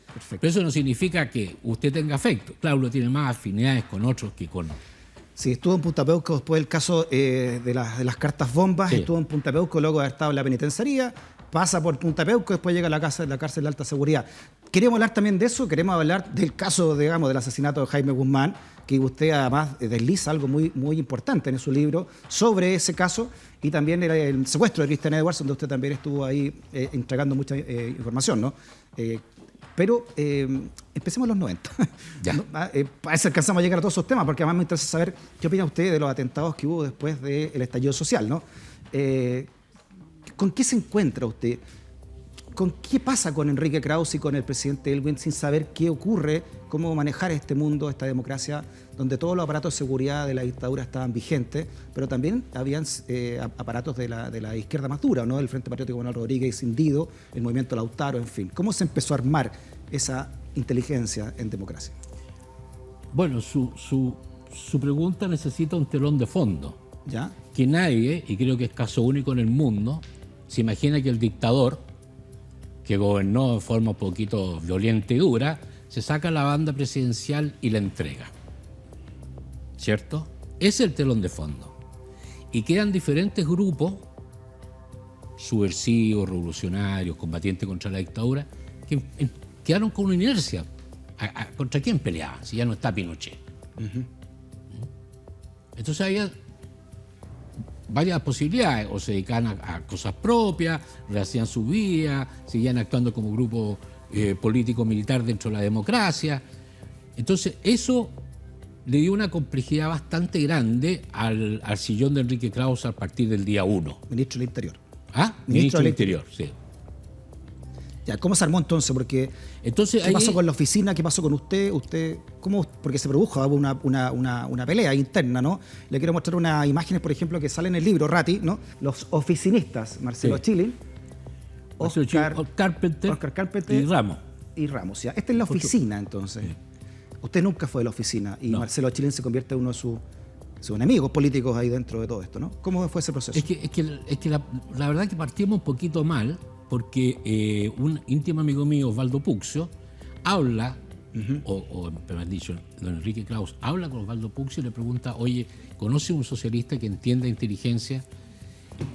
Perfecto. Pero eso no significa que usted tenga afecto. Claro, uno tiene más afinidades con otros que con... Sí, estuvo en Punta Peuco después del caso de las cartas bombas, Sí. estuvo en Punta Peuco luego de haber estado en la penitenciaría, pasa por Punta Peuco, después llega a la cárcel de alta seguridad. Queremos hablar también de eso, queremos hablar del caso, digamos, del asesinato de Jaime Guzmán, que usted además desliza algo muy, muy importante en su libro sobre ese caso, y también era el secuestro de Christian Edwards, donde usted también estuvo ahí entregando mucha información, ¿no? Pero empecemos en los 90. Ya. ¿No? Parece que alcanzamos a llegar a todos esos temas, porque además me interesa saber qué opina usted de los atentados que hubo después del estallido social, ¿no? ¿Con qué se encuentra usted? ¿Con qué pasa con Enrique Krause y con el presidente Elwin sin saber qué ocurre, cómo manejar este mundo, esta democracia, donde todos los aparatos de seguridad de la dictadura estaban vigentes, pero también habían aparatos de la izquierda más dura, ¿no? El Frente Patriótico Manuel Rodríguez, Indido, el Movimiento Lautaro, en fin. ¿Cómo se empezó a armar esa inteligencia en democracia? Bueno, su pregunta necesita un telón de fondo. ¿Ya? Que nadie, y creo que es caso único en el mundo, se imagina que el dictador, que gobernó de forma un poquito violenta y dura, se saca la banda presidencial y la entrega. ¿Cierto? Ese es el telón de fondo. Y quedan diferentes grupos, subversivos, revolucionarios, combatientes contra la dictadura, que quedaron con una inercia. ¿Contra quién peleaban si ya no está Pinochet? Entonces había varias posibilidades: o se dedicaban a cosas propias, rehacían su vida, seguían actuando como grupo político-militar dentro de la democracia. Entonces eso le dio una complejidad bastante grande al sillón de Enrique Krause a partir del día 1. Ministro del Interior. ¿Ah? Ministro del Interior, sí. Ya, ¿cómo se armó entonces? Porque Entonces, ¿qué pasó con la oficina? ¿Qué pasó con usted? ¿Cómo? Porque se produjo una pelea interna, ¿no? Le quiero mostrar unas imágenes, por ejemplo, que salen en el libro, Ratti, ¿no? Los oficinistas, Marcelo Sí. Chilin, Oscar Carpenter y Ramos. Ya. Esta es la oficina, entonces. Sí. Usted nunca fue de la oficina y No. Marcelo Chilin se convierte en uno de sus enemigos políticos ahí dentro de todo esto, ¿no? ¿Cómo fue ese proceso? Es que la verdad que partimos un poquito mal, porque un íntimo amigo mío, Osvaldo Puccio, habla, o mejor dicho, don Enrique Krause, habla con Osvaldo Puccio y le pregunta: oye, ¿conoce un socialista que entienda inteligencia?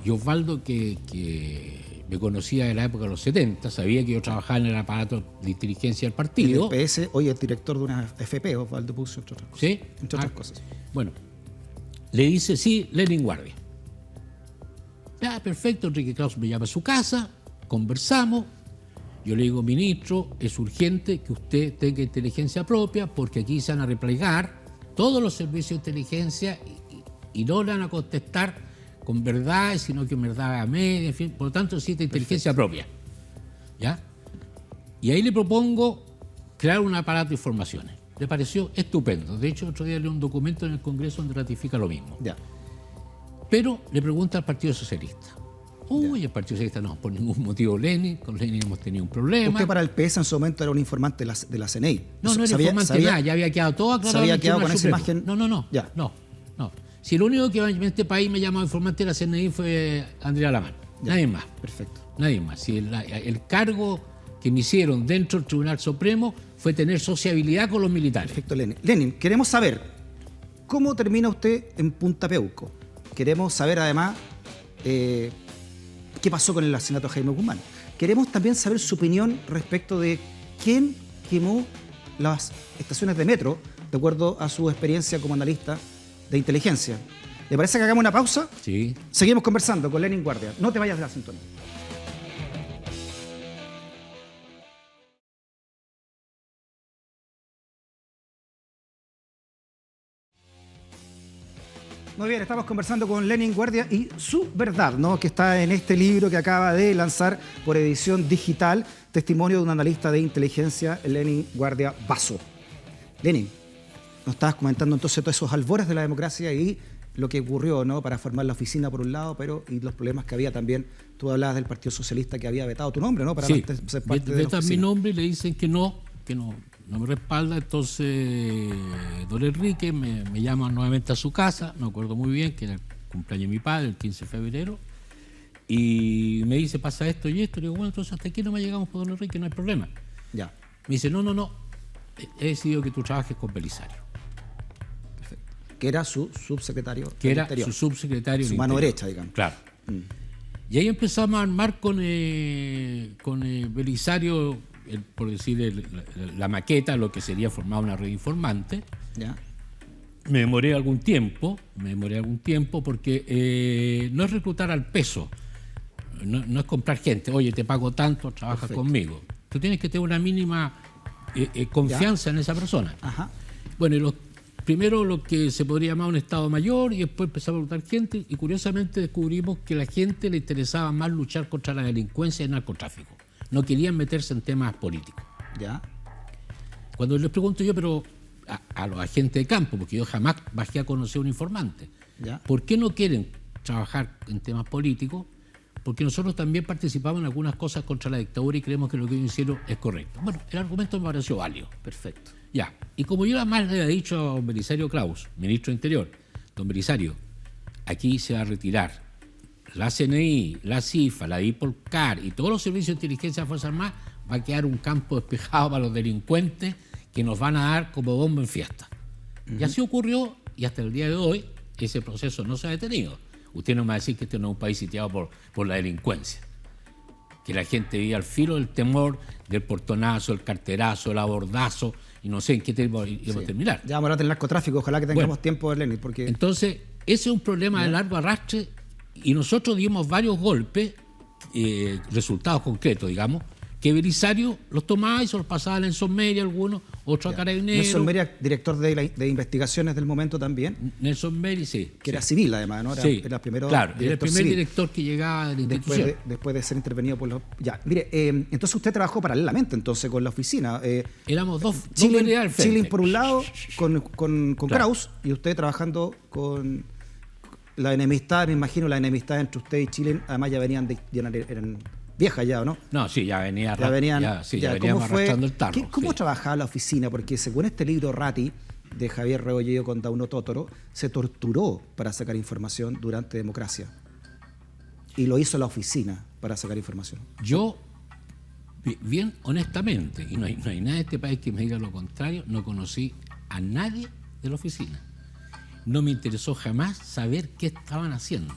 Y Osvaldo, que me conocía de la época de los 70, sabía que yo trabajaba en el aparato de inteligencia del partido. El PS, hoy es director de una FP, Osvaldo Puccio, entre otras cosas. ¿Sí? Entre otras cosas. Bueno, le dice: sí, Lenin Guardia. Ya, perfecto. Enrique Krause me llama a su casa, conversamos. Yo le digo: ministro, es urgente que usted tenga inteligencia propia, porque aquí se van a replegar todos los servicios de inteligencia y no le van a contestar con verdades, sino que en verdad a media, en fin. Por lo tanto, necesita inteligencia propia. ¿Ya? Y ahí le propongo crear un aparato de informaciones. Le pareció estupendo. De hecho, otro día leí un documento en el Congreso donde ratifica lo mismo. Ya. Pero le pregunta al Partido Socialista. Uy, el Partido Socialista no, por ningún motivo Lenin, con Lenin hemos tenido un problema. Usted para el PS en su momento era un informante de la CNI. No, no era informante nada, ya había quedado todo aclarado. ¿Se había en el quedado con Tribunal esa Supremo. imagen? No. Ya. No. Si el único que en este país me llamó informante de la CNI fue Andrea Lamán. Ya. Nadie más. Perfecto. Nadie más. Si el cargo que me hicieron dentro del Tribunal Supremo fue tener sociabilidad con los militares. Perfecto, Lenin. Lenin, queremos saber cómo termina usted en Punta Peuco. Queremos saber además qué pasó con el asesinato de Jaime Guzmán. Queremos también saber su opinión respecto de quién quemó las estaciones de metro, de acuerdo a su experiencia como analista de inteligencia. ¿Le parece que hagamos una pausa? Sí. Seguimos conversando con Lenin Guardia. No te vayas de la sintonía. Muy bien, estamos conversando con Lenin Guardia y su verdad, ¿no? Que está en este libro que acaba de lanzar por edición digital, testimonio de un analista de inteligencia, Lenin Guardia Basso. Lenin, nos estabas comentando entonces todos esos albores de la democracia y lo que ocurrió, ¿no? Para formar la oficina por un lado, pero y los problemas que había también. Tú hablabas del Partido Socialista que había vetado tu nombre, ¿no? Para sí, ser parte de la vetan oficina. mi nombre y le dicen que no me respalda. Entonces don Enrique me llama nuevamente a su casa, me acuerdo muy bien que era el cumpleaños de mi padre, el 15 de febrero, y me dice, pasa esto y esto. Le digo, bueno, entonces hasta aquí no me llegamos por don Enrique, no hay problema. Ya. Me dice, no, he decidido que tú trabajes con Belisario. Que era su subsecretario Que del era Interior. su subsecretario. Su mano derecha, digamos. Claro. Y ahí empezamos a armar con Belisario, por decir, la maqueta, lo que sería formar una red informante. Ya. Me demoré algún tiempo porque no es reclutar al peso, no es comprar gente. Oye, te pago tanto, trabajas conmigo. Tú tienes que tener una mínima confianza en esa persona. Ajá. Bueno, primero lo que se podría llamar un Estado Mayor y después empezamos a reclutar gente y curiosamente descubrimos que a la gente le interesaba más luchar contra la delincuencia y el narcotráfico. No querían meterse en temas políticos. Ya. Cuando les pregunto yo, pero a los agentes de campo, porque yo jamás bajé a conocer a un informante, Ya. ¿por qué no quieren trabajar en temas políticos? Porque nosotros también participamos en algunas cosas contra la dictadura y creemos que lo que ellos hicieron es correcto. Bueno, el argumento me pareció válido. Perfecto. Ya, y como yo además le había dicho a don Belisario Klaus, ministro de Interior, don Belisario, aquí se va a retirar la CNI, la CIFA, la DIPOLCAR y todos los servicios de inteligencia de Fuerzas Armadas, va a quedar un campo despejado para los delincuentes que nos van a dar como bomba en fiesta. Y así ocurrió y hasta el día de hoy ese proceso no se ha detenido. Usted no me va a decir que este no es un país sitiado por la delincuencia, que la gente vive al filo del temor del portonazo, el carterazo, el abordazo, y no sé en qué íbamos a terminar. Ya vamos a hablar del narcotráfico, ojalá que tengamos tiempo, Lenin, porque... Entonces, ese es un problema de largo arrastre y nosotros dimos varios golpes, resultados concretos, digamos, que Belisario los tomaba y se los pasaba a Nelson Mery, algunos, otros a Carabineros. Nelson Mery, director de investigaciones del momento también, Nelson Mery, sí. que era civil además, ¿no? Era el primero claro, era el primer civil, director que llegaba de la institución. después de ser intervenido por los... Ya, mire, entonces usted trabajó paralelamente entonces con la oficina. Éramos dos veredas al frente. Chilin por un lado, con Claro. Kraus, y usted trabajando con la enemistad, me imagino la enemistad entre usted y Chilin, además ya venían, eran viejas ya, ¿o no? No, sí, ya venían ¿cómo fue? arrastrando el tarro. ¿Cómo sí. trabajaba la oficina? Porque según este libro Ratti, de Javier Rebolledo con Dauno Totoro, se torturó para sacar información durante Democracia. Y lo hizo la oficina para sacar información. Yo, bien honestamente, y no hay nadie en este país que me diga lo contrario, no conocí a nadie de la oficina. No me interesó jamás saber qué estaban haciendo,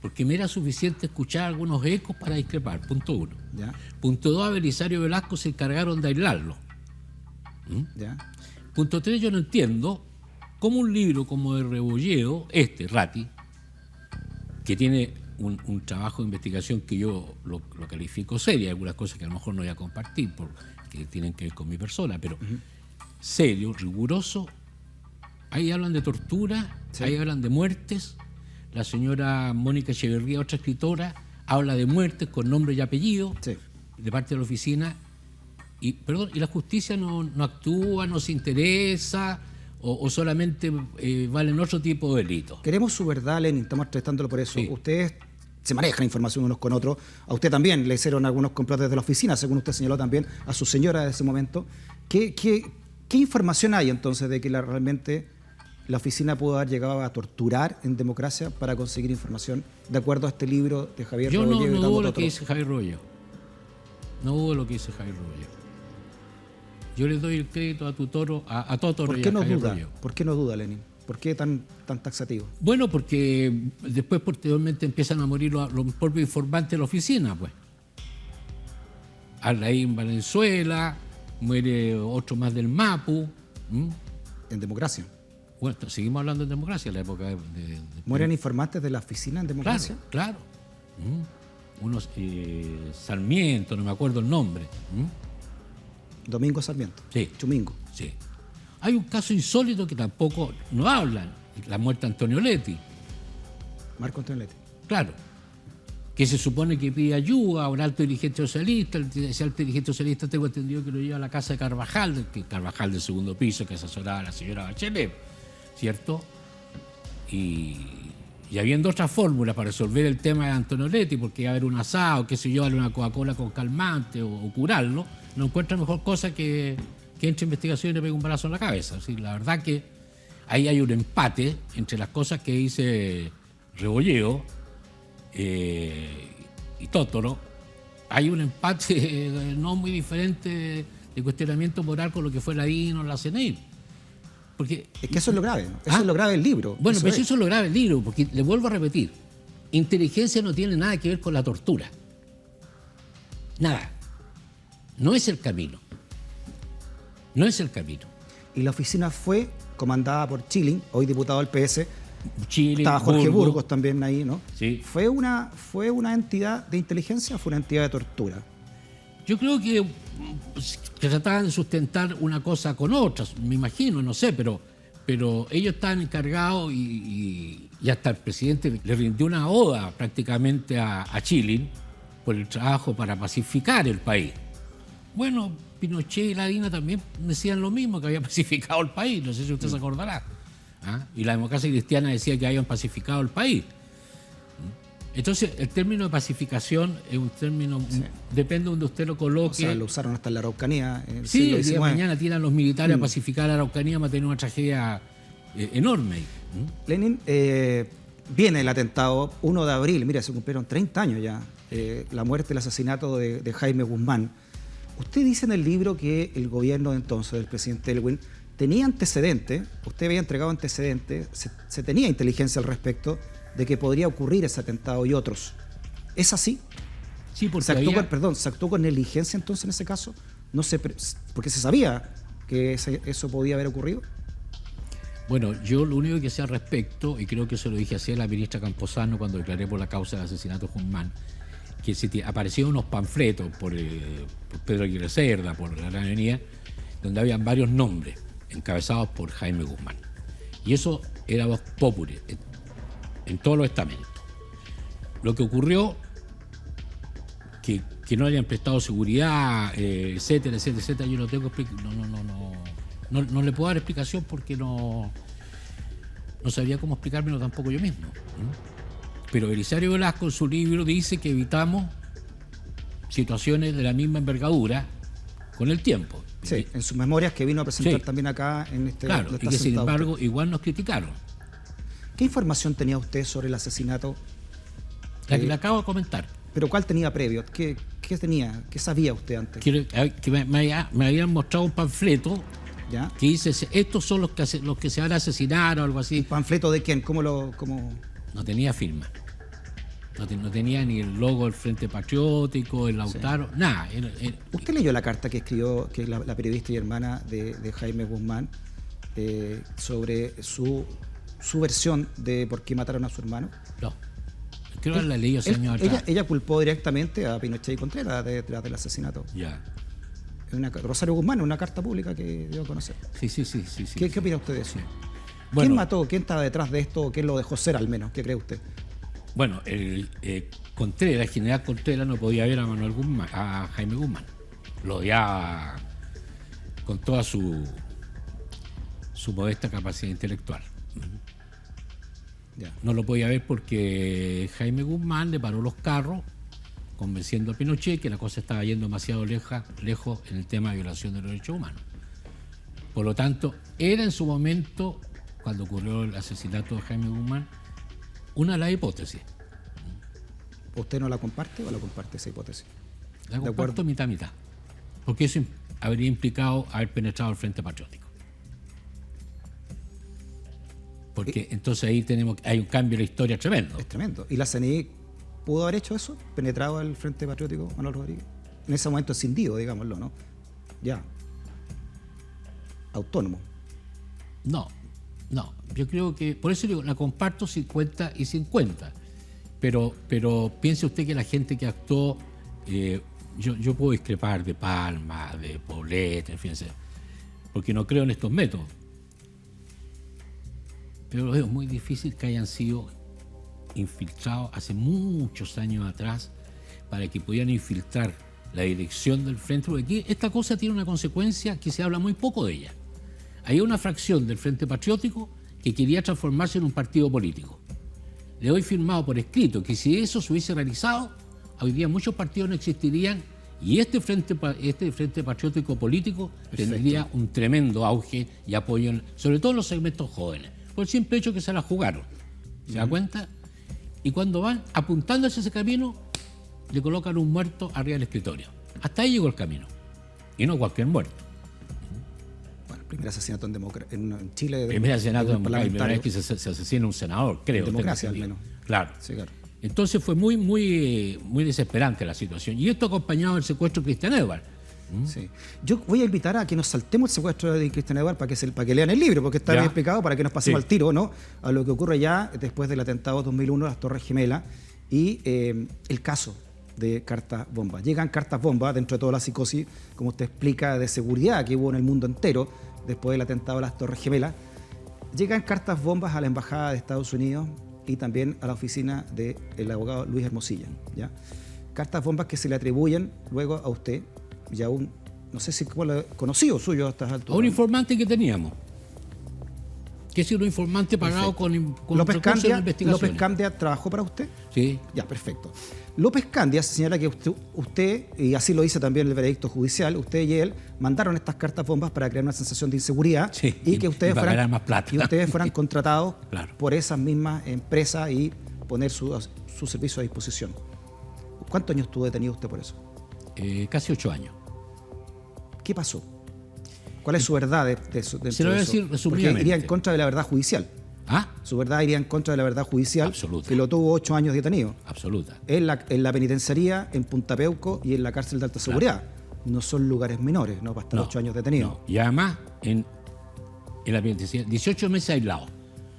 porque me era suficiente escuchar algunos ecos para discrepar, punto uno. ¿Ya? Punto dos, a Belisario Velasco se encargaron de aislarlo. ¿Ya? Punto tres, yo no entiendo cómo un libro como de Rebolledo, Ratti, que tiene un trabajo de investigación que yo lo califico serio, hay algunas cosas que a lo mejor no voy a compartir porque tienen que ver con mi persona, pero serio, riguroso. Ahí hablan de tortura, ahí hablan de muertes. La señora Mónica Echeverría, otra escritora, habla de muertes con nombre y apellido de parte de la oficina. Y la justicia no actúa, no se interesa o solamente valen otro tipo de delitos. Queremos su verdad, Lenin, estamos tratándolo por eso. Sí. Ustedes se manejan información unos con otros. A usted también le hicieron algunos complots desde la oficina, según usted señaló también, a su señora de ese momento. ¿Qué información hay entonces de que realmente la oficina pudo haber llegado a torturar en Democracia para conseguir información, de acuerdo a este libro de Javier Yo Rebolledo y no Dauno dudo lo Totoro? que dice Javier Rebolledo. No dudo lo que dice Javier Rebolledo. Yo le doy el crédito a Totoro y a Javier Rebolledo. ¿Por qué no duda, Lenin? ¿Por qué tan taxativo? Bueno, porque después posteriormente empiezan a morir los propios informantes de la oficina, pues. Alain Valenzuela, muere otro más del Mapu. En Democracia. Bueno, seguimos hablando de democracia, en la época de ¿Mueren informantes de la oficina en democracia? Claro. Unos Sarmiento, no me acuerdo el nombre. Domingo Sarmiento. Sí. Chumingo. Sí. Hay un caso insólito que tampoco no hablan, la muerte de Antonio Leti. Marco Antonio Leti. Claro. Que se supone que pide ayuda a un alto dirigente socialista. Ese alto dirigente socialista, tengo entendido que lo lleva a la casa de Carvajal, del segundo piso, que asesoraba a la señora Bachelet, ¿cierto? Y habiendo otras fórmulas para resolver el tema de Antonio Leti, porque iba a haber un asado, qué sé yo, darle una Coca-Cola con calmante o curarlo, no encuentra mejor cosa que entre investigación y le pegue un balazo en la cabeza. ¿Sí? La verdad que ahí hay un empate entre las cosas que dice Rebolleo y Totoro. Hay un empate no muy diferente de cuestionamiento moral con lo que fue la DIN o la CNI. Porque, es que eso es lo grave, ¿no? Eso es lo grave del libro. Bueno, pero eso es lo grave del libro, porque le vuelvo a repetir, inteligencia no tiene nada que ver con la tortura. Nada. No es el camino. No es el camino. Y la oficina fue comandada por Chilling, hoy diputado del PS. Chile, estaba Jorge Burgos también ahí, ¿no? Sí. ¿Fue una entidad de inteligencia o fue una entidad de tortura? Yo creo que trataban de sustentar una cosa con otra, me imagino, no sé, pero ellos estaban encargados y hasta el presidente le rindió una oda prácticamente a Chilling por el trabajo para pacificar el país. Bueno, Pinochet y la DINA también decían lo mismo, que había pacificado el país, no sé si usted se acordará. Y la democracia cristiana decía que habían pacificado el país. Entonces, el término de pacificación es un término, depende de donde usted lo coloque. O sea, lo usaron hasta en la Araucanía. Sí, el día de mañana tiran los militares a pacificar la Araucanía, va a tener una tragedia enorme. Lenin, viene el atentado 1 de abril, mira, se cumplieron 30 años ya, la muerte, el asesinato de Jaime Guzmán. Usted dice en el libro que el gobierno de entonces, del presidente Elwin, tenía antecedentes, usted había entregado antecedentes, se tenía inteligencia al respecto de que podría ocurrir ese atentado y otros. ¿Es así? Sí, porque ¿Se actuó con negligencia entonces en ese caso? Porque se sabía que eso podía haber ocurrido. Bueno, yo lo único que sé al respecto, y creo que se lo dije así a la ministra Camposano cuando declaré por la causa del asesinato de Guzmán, que aparecieron unos panfletos por Pedro Aguirre Cerda, por la Gran Avenida, donde habían varios nombres encabezados por Jaime Guzmán. Y eso era vox populi en todos los estamentos. Lo que ocurrió, que no hayan prestado seguridad, etcétera, etcétera, etcétera, yo no tengo no le puedo dar explicación porque no sabría cómo explicármelo tampoco yo mismo. Pero Belisario Velasco en su libro dice que evitamos situaciones de la misma envergadura con el tiempo. Sí, en sus memorias que vino a presentar también acá en este... Claro, y que sin embargo igual nos criticaron. ¿Qué información tenía usted sobre el asesinato? La que le acabo de comentar. ¿Pero cuál tenía previo? ¿Qué tenía? ¿Qué sabía usted antes? Que me habían mostrado un panfleto. ¿Ya? Que dice, estos son los que se van a asesinar o algo así. ¿Un panfleto de quién? ¿Cómo? No tenía firma. No tenía ni el logo del Frente Patriótico, el Lautaro, nada. ¿Usted leyó la carta que escribió que la periodista y hermana de Jaime Guzmán sobre su versión de por qué mataron a su hermano? No. Creo que la leí hace años atrás. Ella culpó directamente a Pinochet y Contreras detrás del asesinato. Ya. Rosario Guzmán, una carta pública que dio a conocer. Sí. ¿Qué opina usted de eso? Sí. Bueno, ¿Quién mató? ¿Quién estaba detrás de esto? ¿Quién lo dejó ser al menos? ¿Qué cree usted? Bueno, el general Contreras no podía ver a Jaime Guzmán. Lo odiaba con toda su modesta capacidad intelectual. Ya. No lo podía ver porque Jaime Guzmán le paró los carros convenciendo a Pinochet que la cosa estaba yendo demasiado lejos en el tema de violación de los derechos humanos. Por lo tanto, era en su momento, cuando ocurrió el asesinato de Jaime Guzmán, una de las hipótesis. ¿Usted no la comparte o la comparte esa hipótesis? La comparto mitad a mitad. Porque eso habría implicado haber penetrado el Frente Patriótico. Porque entonces ahí hay un cambio en la historia tremendo. Es tremendo. ¿Y la CNI pudo haber hecho eso? ¿Penetrado al Frente Patriótico, Manuel Rodríguez? En ese momento escindido, digámoslo, ¿no? Ya. Autónomo. No, No, yo creo que, por eso digo, la comparto 50 y 50. Pero piense usted que la gente que actuó, yo puedo discrepar de Palma, de Poblete, en fin, porque no creo en estos métodos. Pero lo veo muy difícil que hayan sido infiltrados hace muchos años atrás para que pudieran infiltrar la dirección del Frente, porque aquí esta cosa tiene una consecuencia que se habla muy poco de ella. Hay una fracción del Frente Patriótico que quería transformarse en un partido político. Le doy firmado por escrito que si eso se hubiese realizado, hoy día muchos partidos no existirían y este Frente Patriótico político tendría un tremendo auge y apoyo, sobre todo en los segmentos jóvenes, por el simple hecho que se la jugaron. ¿Se da cuenta? Y cuando van apuntando hacia ese camino, le colocan un muerto arriba del escritorio. Hasta ahí llegó el camino. Y no cualquier muerto. Bueno, el primer asesinato en Chile. Primer asesinato en primera vez que se asesina un senador, creo. Democracia, al menos. Claro. Sí, claro. Entonces fue muy desesperante la situación. Y esto acompañado del secuestro de Cristian Edward. Sí. Yo voy a invitar a que nos saltemos el secuestro de Cristian Edward para que lean el libro, porque está bien explicado, para que nos pasemos al tiro, ¿no? A lo que ocurre ya después del atentado 2001 de las Torres Gemelas y el caso de cartas bomba. Llegan cartas bomba dentro de toda la psicosis, como usted explica, de seguridad que hubo en el mundo entero después del atentado de las Torres Gemelas. Llegan cartas bombas a la Embajada de Estados Unidos y también a la oficina del abogado Luis Hermosilla, ¿ya? Cartas bombas que se le atribuyen luego a usted y a un, no sé si conocido suyo a estas alturas. A un informante que teníamos. Que es un informante pagado con López Candia. investigaciones. ¿López Candia trabajó para usted? Sí. Ya, perfecto. López Candia señala que usted, y así lo dice también el veredicto judicial, usted y él mandaron estas cartas bombas para crear una sensación de inseguridad y que ustedes fueran contratados por esas mismas empresas y poner su servicio a disposición. ¿Cuántos años estuvo detenido usted por eso? Casi 8 años. ¿Qué pasó? ¿Cuál es su verdad de eso? Se lo voy a decir resumidamente. Porque iría en contra de la verdad judicial. ¿Ah? Su verdad iría en contra de la verdad judicial. Absoluta. Que lo tuvo 8 años detenido. Absoluta. En la penitenciaría, en Punta Peuco y en la cárcel de alta seguridad. No son lugares menores, ¿no? Para estar 8 años detenido. No. Y además, en la penitenciaría, 18 meses aislados.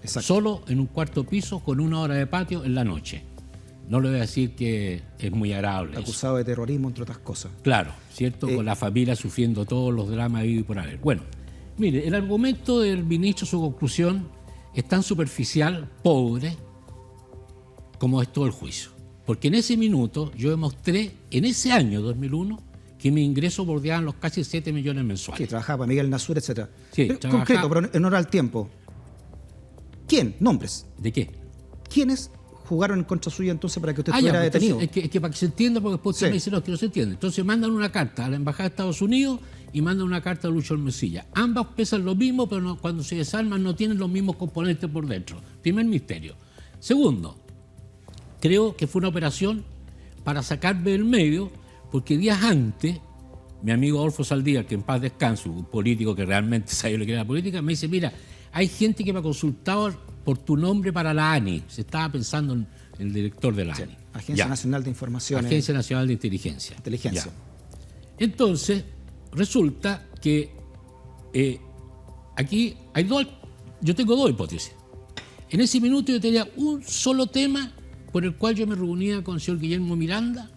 Exacto. Solo en un cuarto piso con 1 hora de patio en la noche. No le voy a decir que es muy agradable. Acusado de terrorismo, entre otras cosas. Claro, ¿cierto? Con la familia sufriendo todos los dramas habidos y por haber. Bueno, mire, el argumento del ministro, su conclusión, es tan superficial, pobre, como es todo el juicio. Porque en ese minuto yo demostré, en ese año 2001, que mis ingresos bordeaban los casi 7 millones mensuales. Sí, trabajaba para Miguel Nasur, etc. Sí, concreto, pero en honor al tiempo. ¿Quién? Nombres. ¿De qué? ¿Quiénes jugaron en contra suya entonces para que usted estuviera detenido? Entonces, es que para que se entienda, porque después usted me dice, no, que no se entiende. Entonces mandan una carta a la Embajada de Estados Unidos y mandan una carta a Lucho Hermosilla. Ambas pesan lo mismo, pero cuando se desarman no tienen los mismos componentes por dentro. Primer misterio. Segundo, creo que fue una operación para sacarme del medio, porque días antes, mi amigo Adolfo Saldívar, que en paz descanse, un político que realmente sabe lo que era la política, me dice, mira, hay gente que me ha consultado por tu nombre para la ANI. Se estaba pensando en el director de la ANI. Agencia Nacional de Información. Agencia Nacional de Inteligencia. Ya. Entonces, resulta que aquí hay yo tengo 2 hipótesis. En ese minuto yo tenía un solo tema por el cual yo me reunía con el señor Guillermo Miranda,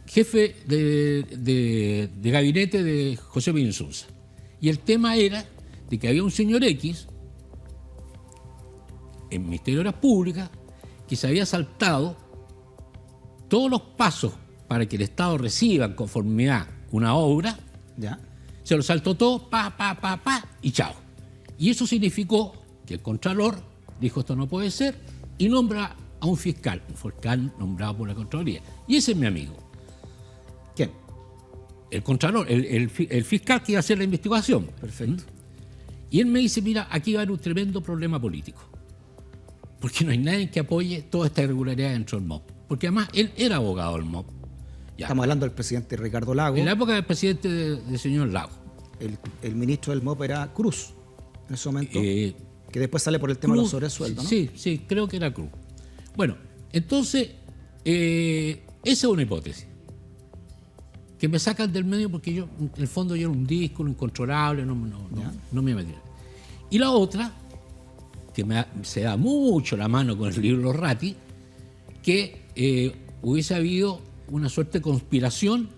jefe de gabinete de José Insunza. Y el tema era de que había un señor X en Ministerio de Obras Públicas que se había saltado todos los pasos para que el Estado reciba en conformidad una obra, ¿ya? Se lo saltó todo, y chao. Y eso significó que el Contralor dijo esto no puede ser y nombra a un fiscal nombrado por la Contraloría. Y ese es mi amigo. ¿Quién? El Contralor, el fiscal que iba a hacer la investigación. Perfecto. Y él me dice, mira, aquí va a haber un tremendo problema político. Porque no hay nadie que apoye toda esta irregularidad dentro del MOP. Porque además él era abogado del MOP. Ya. Estamos hablando del presidente Ricardo Lagos. En la época del presidente del señor Lagos. El ministro del MOP era Cruz, en ese momento, que después sale por el tema de los sobresueldos, ¿no? Sí, creo que era Cruz. Bueno, entonces, esa es una hipótesis. Que me sacan del medio porque yo, en el fondo, yo era un disco incontrolable, no me metí. Y la otra se da mucho la mano con el libro Ratti, que hubiese habido una suerte de conspiración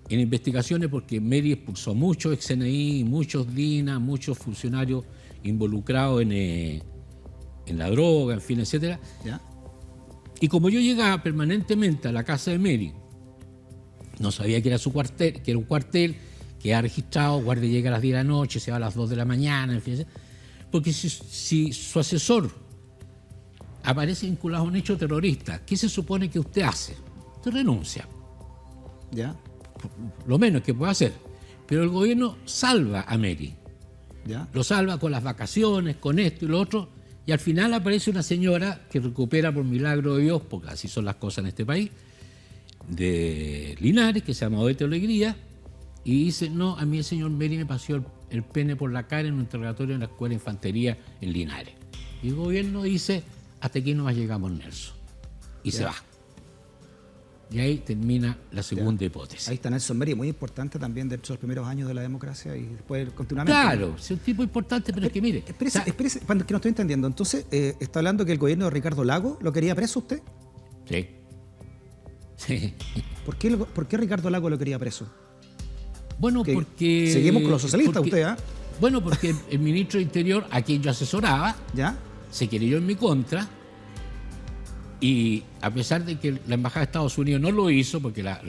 en investigaciones, porque Meri expulsó muchos ex-CNI, muchos DINA, muchos funcionarios involucrados en la droga, en fin, etcétera. ¿Ya? Y como yo llegaba permanentemente a la casa de Meri, no sabía que era su cuartel, que era un cuartel, que ha registrado, guardia llega a las 10 de la noche, se va a las 2 de la mañana, en fin, porque si su asesor aparece vinculado a un hecho terrorista, ¿qué se supone que usted hace? Usted renuncia. ¿Ya? Lo menos que puede hacer. Pero el gobierno salva a Meri. ¿Ya? Lo salva con las vacaciones, con esto y lo otro, y al final aparece una señora que recupera por milagro de Dios, porque así son las cosas en este país, de Linares, que se llama Odete Alegría, y dice, no, a mí el señor Meri me paseó el pene por la cara en un interrogatorio en la Escuela de Infantería en Linares. Y el gobierno dice, hasta aquí no llegamos, Nelson. Y se va. Y ahí termina la segunda hipótesis. Ahí está Nelson Meri, muy importante también dentro de los primeros años de la democracia y después continuamente. Claro, es un tipo importante, pero es que mire... Espérese, que no estoy entendiendo. Entonces, ¿está hablando que el gobierno de Ricardo Lagos lo quería preso usted? Sí. Sí. ¿Por qué Ricardo Lagos lo quería preso? Bueno, porque... Seguimos con los socialistas, usted, ¿ah? Bueno, porque el ministro de Interior, a quien yo asesoraba, ¿Ya? se querelló en mi contra, y a pesar de que la Embajada de Estados Unidos no lo hizo, porque la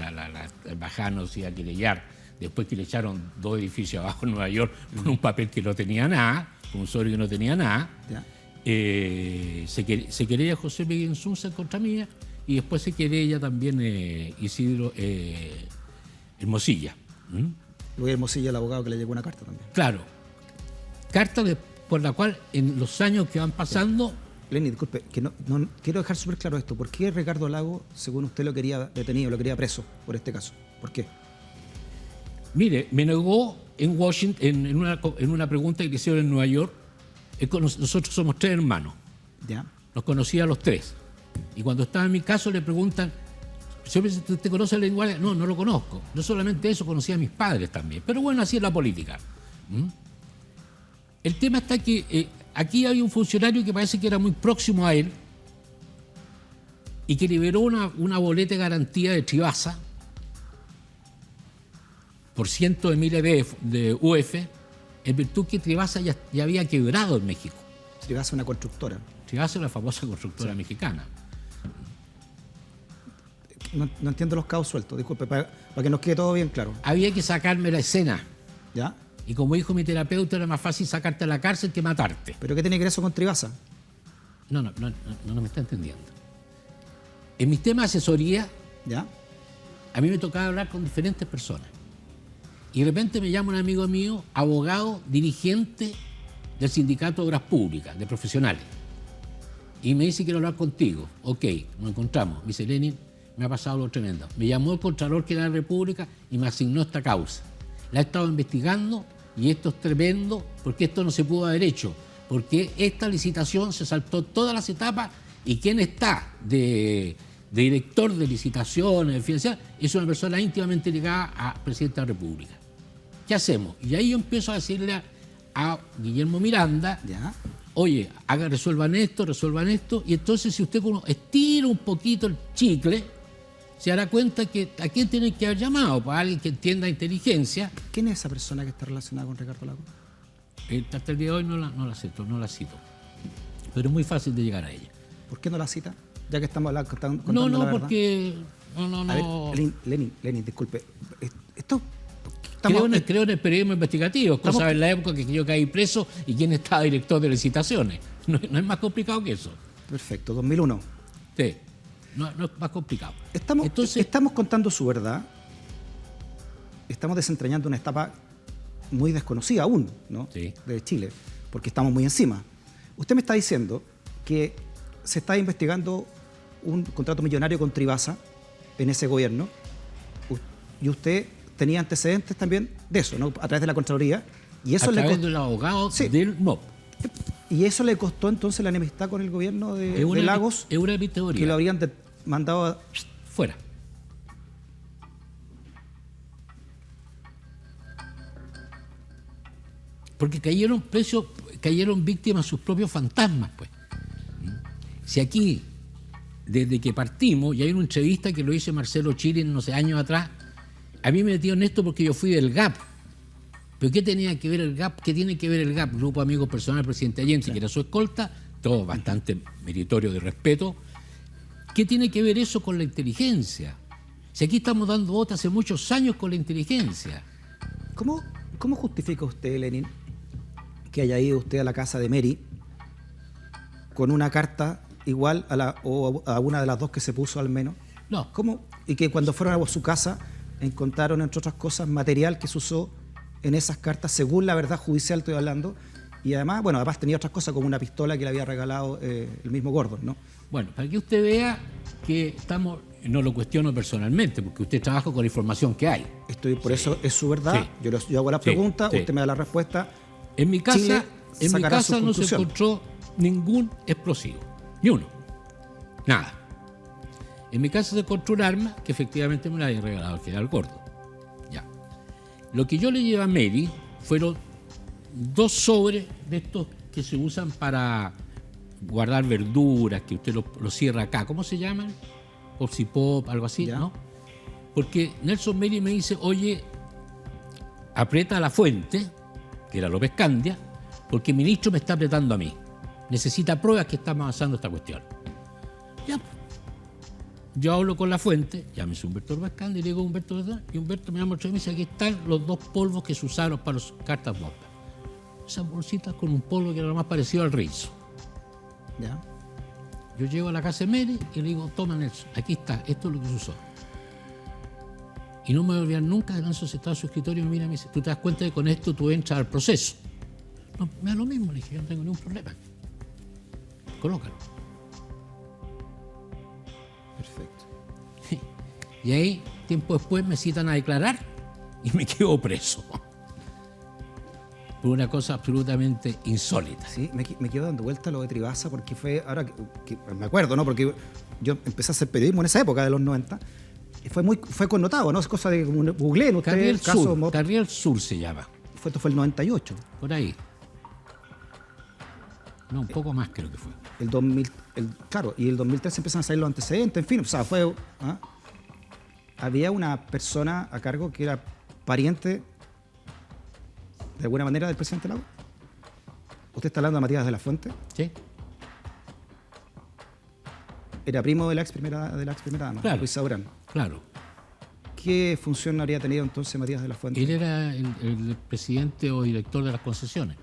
Embajada no se iba a querellar, después que le echaron 2 edificios abajo en Nueva York con un papel que no tenía nada, con un sobre que no tenía nada, ¿Ya? se querella José Miguel Insunza en contra mía, y después se querella también Isidro Hermosilla. Luis Hermosilla, el abogado, que le llegó una carta también. Claro, carta por la cual en los años que van pasando... Lenin, disculpe, que no quiero dejar súper claro esto. ¿Por qué Ricardo Lagos, según usted, lo quería detenido, lo quería preso por este caso? ¿Por qué? Mire, me negó en Washington, en una pregunta que le hicieron en Nueva York. Nosotros somos 3 hermanos. ¿Ya? Los conocía a los 3. Y cuando estaba en mi caso le preguntan, ¿usted conoce el lenguaje? No, no lo conozco. No solamente eso, conocía a mis padres también. Pero bueno, así es la política. El tema está que aquí había un funcionario que parece que era muy próximo a él y que liberó una boleta de garantía de Tribasa por cientos de miles de UF, en virtud que Tribasa ya había quebrado en México. Tribasa es una constructora. Tribasa es la famosa constructora mexicana. No entiendo los cabos sueltos, disculpe, para que nos quede todo bien claro. Había que sacarme la escena. ¿Ya? Y como dijo mi terapeuta, era más fácil sacarte a la cárcel que matarte. ¿Pero qué tiene que ver eso con Tribasa? No me está entendiendo. En mis temas de asesoría, ¿Ya? a mí me tocaba hablar con diferentes personas. Y de repente me llama un amigo mío, abogado, dirigente del Sindicato de Obras Públicas, de profesionales. Y me dice, quiero hablar contigo. Ok, nos encontramos. Me dice, Lenin, me ha pasado lo tremendo. Me llamó el Contralor General de la República y me asignó esta causa. La he estado investigando y esto es tremendo porque esto no se pudo haber hecho. Porque esta licitación se saltó todas las etapas y quien está de director de licitaciones, de financiación, es una persona íntimamente ligada al presidente de la República. ¿Qué hacemos? Y ahí yo empiezo a decirle a Guillermo Miranda, ¿Ya? oye, resuelvan esto, y entonces si usted estira un poquito el chicle, se dará cuenta que a quién tiene que haber llamado, para alguien que entienda inteligencia. ¿Quién es esa persona que está relacionada con Ricardo Lagos? Hasta el día de hoy no la cito, pero es muy fácil de llegar a ella. ¿Por qué no la cita? Ya que estamos hablando, contando No, la verdad. porque... No. A ver, Lenin, disculpe. Esto... Creo en el periodismo investigativo, cosa en la época que yo caí preso y quién estaba director de licitaciones. No es más complicado que eso. Perfecto, 2001. Sí, no es más complicado. Estamos contando su verdad. Estamos desentrañando una etapa muy desconocida aún, ¿no? Sí. De Chile, porque estamos muy encima. Usted me está diciendo que se está investigando un contrato millonario con Tribasa en ese gobierno y usted tenía antecedentes también de eso, ¿no? A través de la Contraloría. Y eso a través del abogado del MOP. Y eso le costó entonces la enemistad con el gobierno de Lagos. Es una de mis teorías. Que lo habrían mandado a... fuera. Porque cayeron víctimas sus propios fantasmas, pues. Si aquí, desde que partimos, y hay una entrevista que lo hizo Marcelo Chile no sé, años atrás, a mí me metió en esto porque yo fui del GAP. ¿Pero qué tenía que ver el GAP? ¿Qué tiene que ver el GAP? Grupo Amigos Personal del Presidente Allende, que era su escolta, todo bastante meritorio de respeto. ¿Qué tiene que ver eso con la inteligencia? Si aquí estamos dando votos hace muchos años con la inteligencia. ¿Cómo justifica usted, Lenin, que haya ido usted a la casa de Mary con una carta igual a una de las dos que se puso al menos? No. ¿Cómo? Y que cuando fueron a su casa encontraron, entre otras cosas, material que se usó en esas cartas, según la verdad judicial estoy hablando, y además tenía otras cosas como una pistola que le había regalado el mismo Gordon, ¿no? Bueno, para que usted vea que no lo cuestiono personalmente, porque usted trabaja con la información que hay. Por eso es su verdad. Sí. Yo hago la pregunta, Sí. usted me da la respuesta. En mi casa no se conclusiones. encontró ningún explosivo, ni uno, nada. En mi casa se encontró un arma que efectivamente me la había regalado el general Gordo. Ya. Lo que yo le llevé a Mary fueron 2 sobres de estos que se usan para guardar verduras, que usted lo cierra acá. ¿Cómo se llaman? Popsipop, algo así, Ya. ¿no? Porque Nelson Mary me dice, oye, aprieta la fuente, que era López Candia, porque el ministro me está apretando a mí. Necesita pruebas que estamos avanzando esta cuestión. Ya. Yo hablo con la fuente, llámese Humberto López Candia, y le digo Humberto, ¿verdad? Y Humberto me llama otra vez y me dice, aquí están los 2 polvos que se usaron para las cartas bomba. Esas bolsitas con un polvo que era lo más parecido al rizo. ¿Ya? Yo llego a la casa de Mary y le digo, toma Nelson, aquí está, esto es lo que se usó. Y no me voy a olvidar nunca que Nelson se estaba en su escritorio y me mira y me dice, ¿tú te das cuenta de que con esto tú entras al proceso? No, me da lo mismo, le dije, yo no tengo ningún problema. Colócalo. Perfecto. Y ahí, tiempo después, me citan a declarar y me quedo preso. Por una cosa absolutamente insólita. Sí, me quedo dando vuelta lo de Tribaza porque fue, ahora que me acuerdo, ¿no? Porque yo empecé a hacer periodismo en esa época de los 90 y fue connotado, ¿no? Es cosa de googleen usted el caso Carriel Sur se llama. Esto fue el 98. Por ahí. No, un poco más creo que fue. El 2000, claro, y el 2013 empiezan a salir los antecedentes, en fin, o sea, fue... Había una persona a cargo que era pariente, de alguna manera, del presidente Lago. ¿Usted está hablando de Matías de la Fuente? Sí. Era primo de la ex primera dama, Claro. Luisa Durán. Claro. ¿Qué función habría tenido entonces Matías de la Fuente? Él era el presidente o director de las concesiones.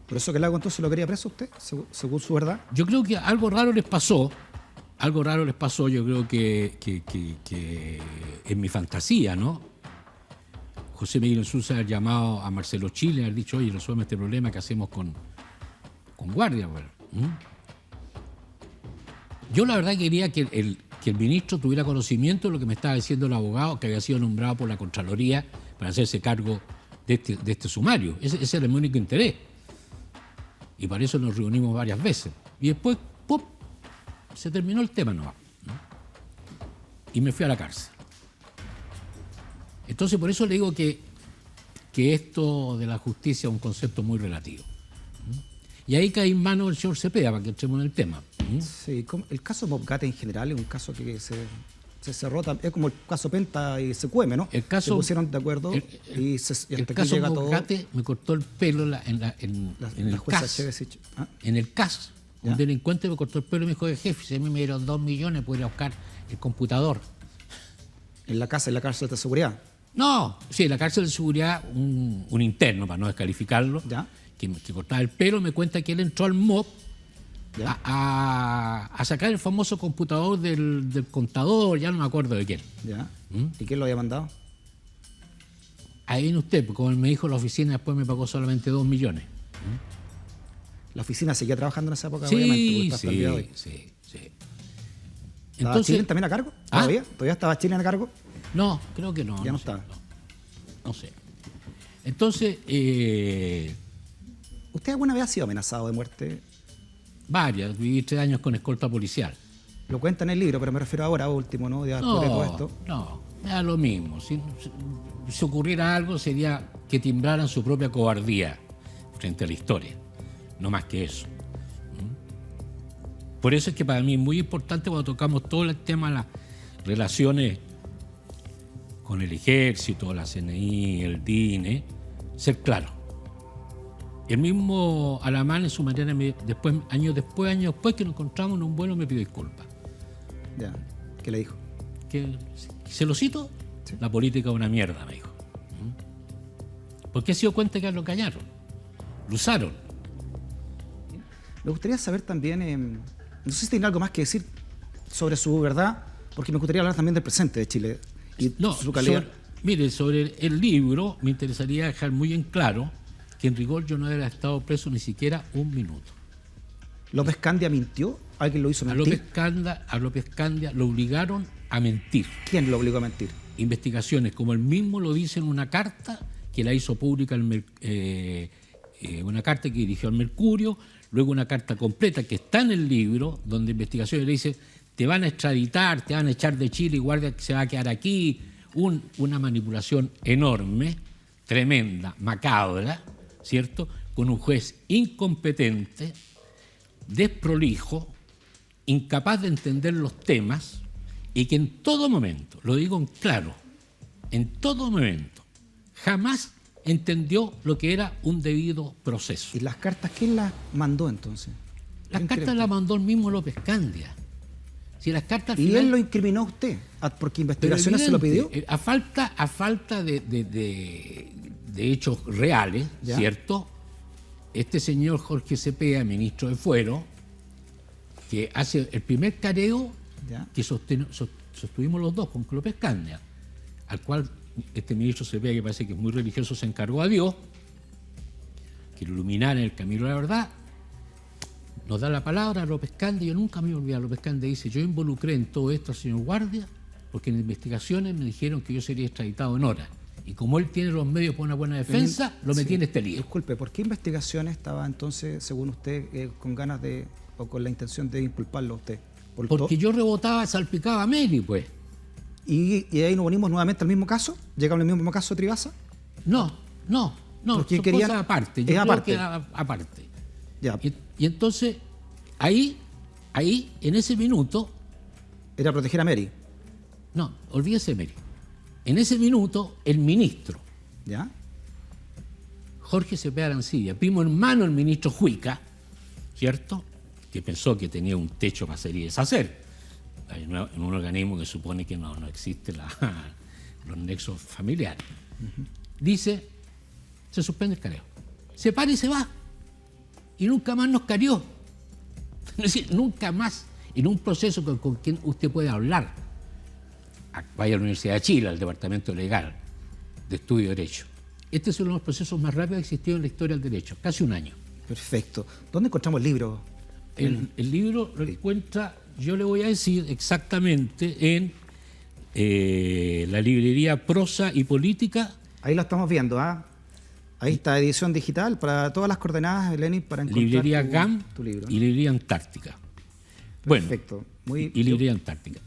¿Por eso que Lago entonces lo quería preso usted, según su verdad? Yo creo que algo raro les pasó. Yo creo que en mi fantasía, ¿no? José Miguel Insulza ha llamado a Marcelo Chile, ha dicho, oye, resuelve este problema que hacemos con Guardia. Bueno. Yo la verdad quería que el ministro tuviera conocimiento de lo que me estaba diciendo el abogado, que había sido nombrado por la Contraloría para hacerse cargo de este sumario. Ese era mi único interés. Y para eso nos reunimos varias veces. Y después, ¡pum!, se terminó el tema nomás. Y me fui a la cárcel. Entonces, por eso le digo que esto de la justicia es un concepto muy relativo. Y ahí cae en manos del señor Cepeda, para que entremos en el tema. Sí, el caso Mobgate en general es un caso que se cerró, es como el caso Penta y Secueme, ¿no? El caso, se pusieron de acuerdo y hasta el aquí caso llega Mobgate me cortó el pelo en el CAS. En el CAS. Un delincuente me cortó el pelo y me dijo, jefe, si a mí me dieron 2 millones, puedo ir a buscar el computador. En la cárcel de seguridad. No, sí, en la cárcel de seguridad, un interno, para no descalificarlo, que cortaba el pelo, me cuenta que él entró al MOB a sacar el famoso computador del contador, ya no me acuerdo de quién. Ya. ¿Y quién lo había mandado? Ahí viene usted, porque como él me dijo, la oficina después me pagó solamente 2 millones. La oficina seguía trabajando en esa época, Sí, obviamente. sí. ¿Estaba Chile también a cargo? ¿Todavía? ¿Todavía estaba Chile a cargo? No, creo que no. Ya no estaba. No sé. Entonces, ¿usted alguna vez ha sido amenazado de muerte? varias. Viví 3 años con escolta policial. Lo cuenta en el libro, pero me refiero ahora, último, ¿no? Ya después de todo esto. No. Me da lo mismo. Si ocurriera algo sería que timbraran su propia cobardía frente a la historia. No más que eso. Por eso es que para mí es muy importante cuando tocamos todo el tema de las relaciones con el ejército, la CNI, el DINE, ser claro. El mismo Alamán en su manera, años después que nos encontramos en un vuelo, me pidió disculpas. Ya, ¿qué le dijo? Que, ¿se lo cito? Sí. La política es una mierda, me dijo. Porque se dio cuenta que lo engañaron, lo usaron. Me gustaría saber también, no sé si tiene algo más que decir sobre su verdad, porque me gustaría hablar también del presente de Chile y su calidad. Sobre el libro me interesaría dejar muy en claro que en rigor yo no había estado preso ni siquiera un minuto. ¿López Candia mintió? ¿Alguien lo hizo mentir? A López Candia lo obligaron a mentir. ¿Quién lo obligó a mentir? Investigaciones, como él mismo lo dice en una carta que la hizo pública, una carta que dirigió al Mercurio, luego una carta completa que está en el libro, donde Investigaciones le dice, te van a extraditar, te van a echar de Chile y guardia que se va a quedar aquí. Una manipulación enorme, tremenda, macabra, ¿cierto? Con un juez incompetente, desprolijo, incapaz de entender los temas y que en todo momento, lo digo en claro, en todo momento, jamás entendió lo que era un debido proceso. ¿Y las cartas quién las mandó entonces? Las cartas las mandó el mismo López Candia. Si las cartas ¿Y él lo incriminó a usted? ¿Porque Investigaciones se lo pidió? A falta de hechos reales, ¿ya? ¿Cierto? Este señor Jorge Cepeda, ministro de Fuero, que hace el primer careo, ¿ya?, que sostuvimos los dos con López Candia, al cual este ministro Cepeda, que parece que es muy religioso, se encargó a Dios que lo iluminara en el camino de la verdad. Nos da la palabra a López Candia. Yo nunca me voy a olvidar. López Candia dice, yo involucré en todo esto al señor Guardia porque en Investigaciones me dijeron que yo sería extraditado en horas. Y como él tiene los medios para una buena defensa, lo metí en este lío. Disculpe, ¿por qué Investigaciones estaba entonces, según usted, con ganas de, o con la intención de inculparlo a usted? Porque yo rebotaba, salpicaba a Meli, pues. ¿Y ahí nos unimos nuevamente al mismo caso? ¿Llegamos al mismo caso de Tribasa? No, porque son querían... cosas aparte. Es aparte. Aparte. Ya. Y entonces, ahí, en ese minuto... ¿Era proteger a Mary? No, olvídese Mary. En ese minuto, el ministro, ¿ya?, Jorge Cepeda Arancibia, primo hermano del ministro Juica, ¿cierto?, que pensó que tenía un techo para hacer y deshacer, en un organismo que supone que no existe los nexos familiares. Dice, se suspende el careo. Se para y se va. Y nunca más nos careó. Es decir, nunca más en un proceso con quien usted puede hablar. Vaya a la Universidad de Chile, al Departamento Legal de Estudio de Derecho. Este es uno de los procesos más rápidos que ha existido en la historia del derecho, casi un año. Perfecto. ¿Dónde encontramos el libro? El libro lo encuentra, yo le voy a decir exactamente, en la librería Prosa y Política. Ahí lo estamos viendo, ¿ah? Ahí está, edición digital, para todas las coordenadas, Lenin, para encontrar librería GAM tu libro, ¿no? Y librería Antártica. Perfecto. Bueno, y librería Antártica.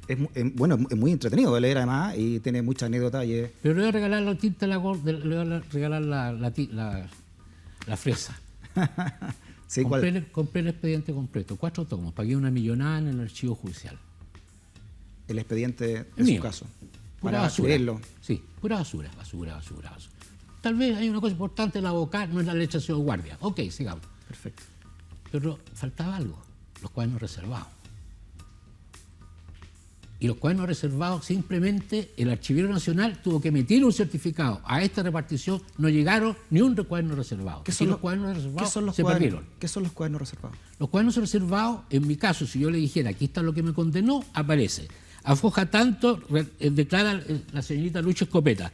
Es muy entretenido de leer además y tiene muchas anécdotas. Pero le voy a regalar la tinta, le voy a regalar la fresa. Sí, compré el expediente completo, 4 tomos, pagué una millonada en el archivo judicial. El expediente en su caso. Pura para basura. leerlo. Sí, pura basura. Tal vez hay una cosa importante, la boca no es la leche de guardia. Ok, sigamos. Perfecto. Pero faltaba algo, los cuadernos reservados. Y los cuadernos reservados, simplemente el Archivero Nacional tuvo que emitir un certificado. A esta repartición no llegaron ni un cuaderno reservado. ¿Qué son los cuadernos reservados? Perdieron. ¿Qué son los cuadernos reservados? Los cuadernos reservados, en mi caso, si yo le dijera aquí está lo que me condenó, aparece. Afoja tanto, declara la señorita Lucha Escopeta.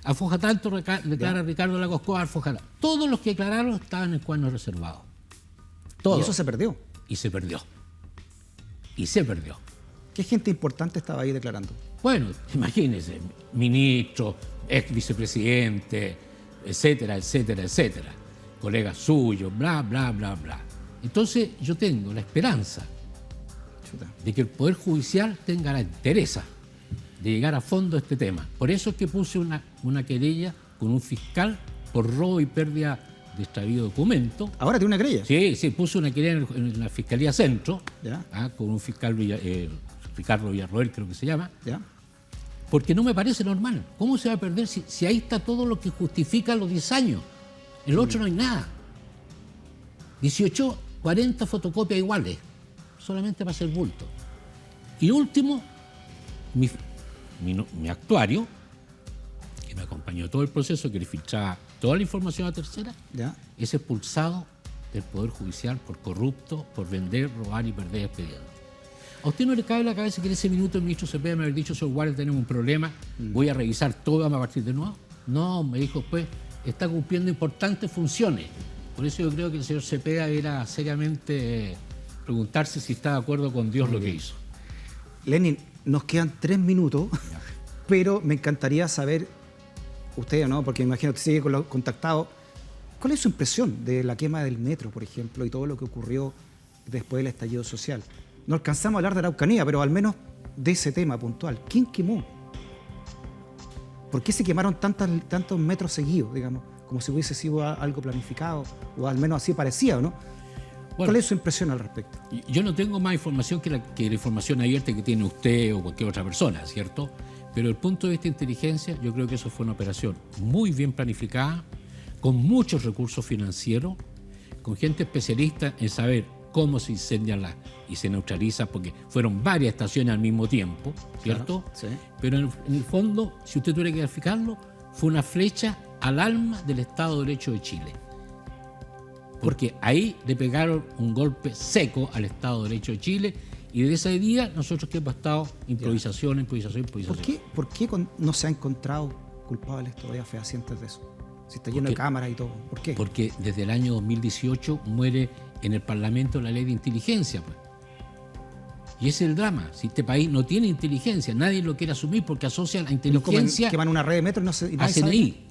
Afoja tanto, declara Ricardo Lagos Cobar, afoja. Todos los que declararon estaban en cuadernos reservados. Todos. ¿Y eso se perdió? Y se perdió. ¿Qué gente importante estaba ahí declarando? Bueno, imagínense, ministro, ex vicepresidente, etcétera, colegas suyos, bla, bla, bla, bla. Entonces yo tengo la esperanza de que el Poder Judicial tenga la entereza de llegar a fondo a este tema. Por eso es que puse una querella con un fiscal por robo y pérdida de extravío de documento. ¿Ahora tiene una querella? Sí, puse una querella en la Fiscalía Centro, ¿Ya? con un fiscal, Ricardo Villarroel creo que se llama, ¿Ya? porque no me parece normal. ¿Cómo se va a perder si ahí está todo lo que justifica los 10 años? En el otro no hay nada. 18, 40 fotocopias iguales, solamente para hacer bulto. Y último, mi actuario, que me acompañó todo el proceso, que le filtraba toda la información a tercera, ¿Ya? es expulsado del Poder Judicial por corrupto, por vender, robar y perder expedientes. ¿A usted no le cabe en la cabeza que en ese minuto el ministro Cepeda me había dicho, señor Guardia, tenemos un problema, voy a revisar todo, vamos a partir de nuevo? No, me dijo, pues, está cumpliendo importantes funciones. Por eso yo creo que el señor Cepeda era seriamente preguntarse si está de acuerdo con Dios lo que hizo. Lenin, nos quedan 3 minutos, pero me encantaría saber, usted, ¿no? Porque me imagino que sigue con los contactados, ¿cuál es su impresión de la quema del metro, por ejemplo, y todo lo que ocurrió después del estallido social? No alcanzamos a hablar de Araucanía, pero al menos de ese tema puntual. ¿Quién quemó? ¿Por qué se quemaron tantos metros seguidos, digamos? Como si hubiese sido algo planificado, o al menos así parecía, ¿no? Bueno, ¿cuál es su impresión al respecto? Yo no tengo más información que la información abierta que tiene usted o cualquier otra persona, ¿cierto? Pero desde el punto de vista de inteligencia, yo creo que eso fue una operación muy bien planificada, con muchos recursos financieros, con gente especialista en saber cómo se incendian y se neutralizan, porque fueron varias estaciones al mismo tiempo, ¿cierto? Claro, sí. Pero en el fondo, si usted tuviera que calificarlo, fue una flecha al alma del Estado de Derecho de Chile. Porque ahí le pegaron un golpe seco al Estado de Derecho de Chile, y desde ese día nosotros que hemos estado improvisación. ¿Por qué no se ha encontrado culpables todavía fehacientes de eso? Si está lleno de cámaras y todo. ¿Por qué? Porque desde el año 2018 muere en el Parlamento la ley de inteligencia, pues. Y ese es el drama. Si este país no tiene inteligencia, nadie lo quiere asumir porque asocia la inteligencia queman una red de metro y no se a CNI,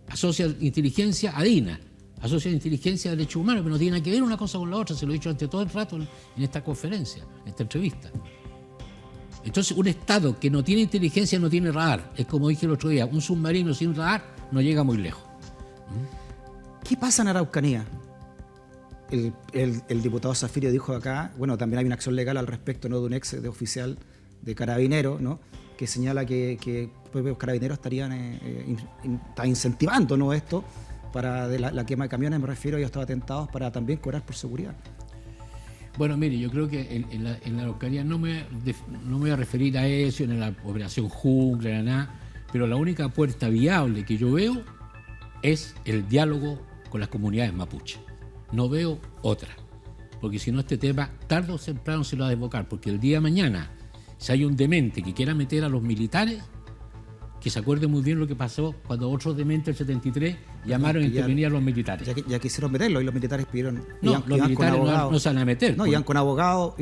asocia inteligencia a DINA, asocia inteligencia a derechos humanos, pero no tiene nada que ver una cosa con la otra. Se lo he dicho ante todo el rato en esta conferencia, en esta entrevista. Entonces, un Estado que no tiene inteligencia no tiene radar. Es como dije el otro día, un submarino sin radar no llega muy lejos. ¿Qué pasa en Araucanía? El diputado Zafirio dijo acá, bueno, también hay una acción legal al respecto, ¿no?, de un ex de oficial de Carabineros, ¿no?, que señala que los Carabineros estarían incentivando, ¿no?, esto para la quema de camiones, me refiero, y estos atentados para también cobrar por seguridad. Bueno, mire, yo creo que en la Araucanía no me voy a referir a eso, en la operación Jungla, nada, pero la única puerta viable que yo veo es el diálogo con las comunidades mapuche. No veo otra, porque si no este tema tarde o temprano se lo va a desbocar, porque el día de mañana, si hay un demente que quiera meter a los militares, que se acuerde muy bien lo que pasó cuando otros dementes del 73 llamaron a intervenir a los militares. Ya quisieron meterlo y los militares pidieron... No, los militares no se van a meter. No, iban con abogados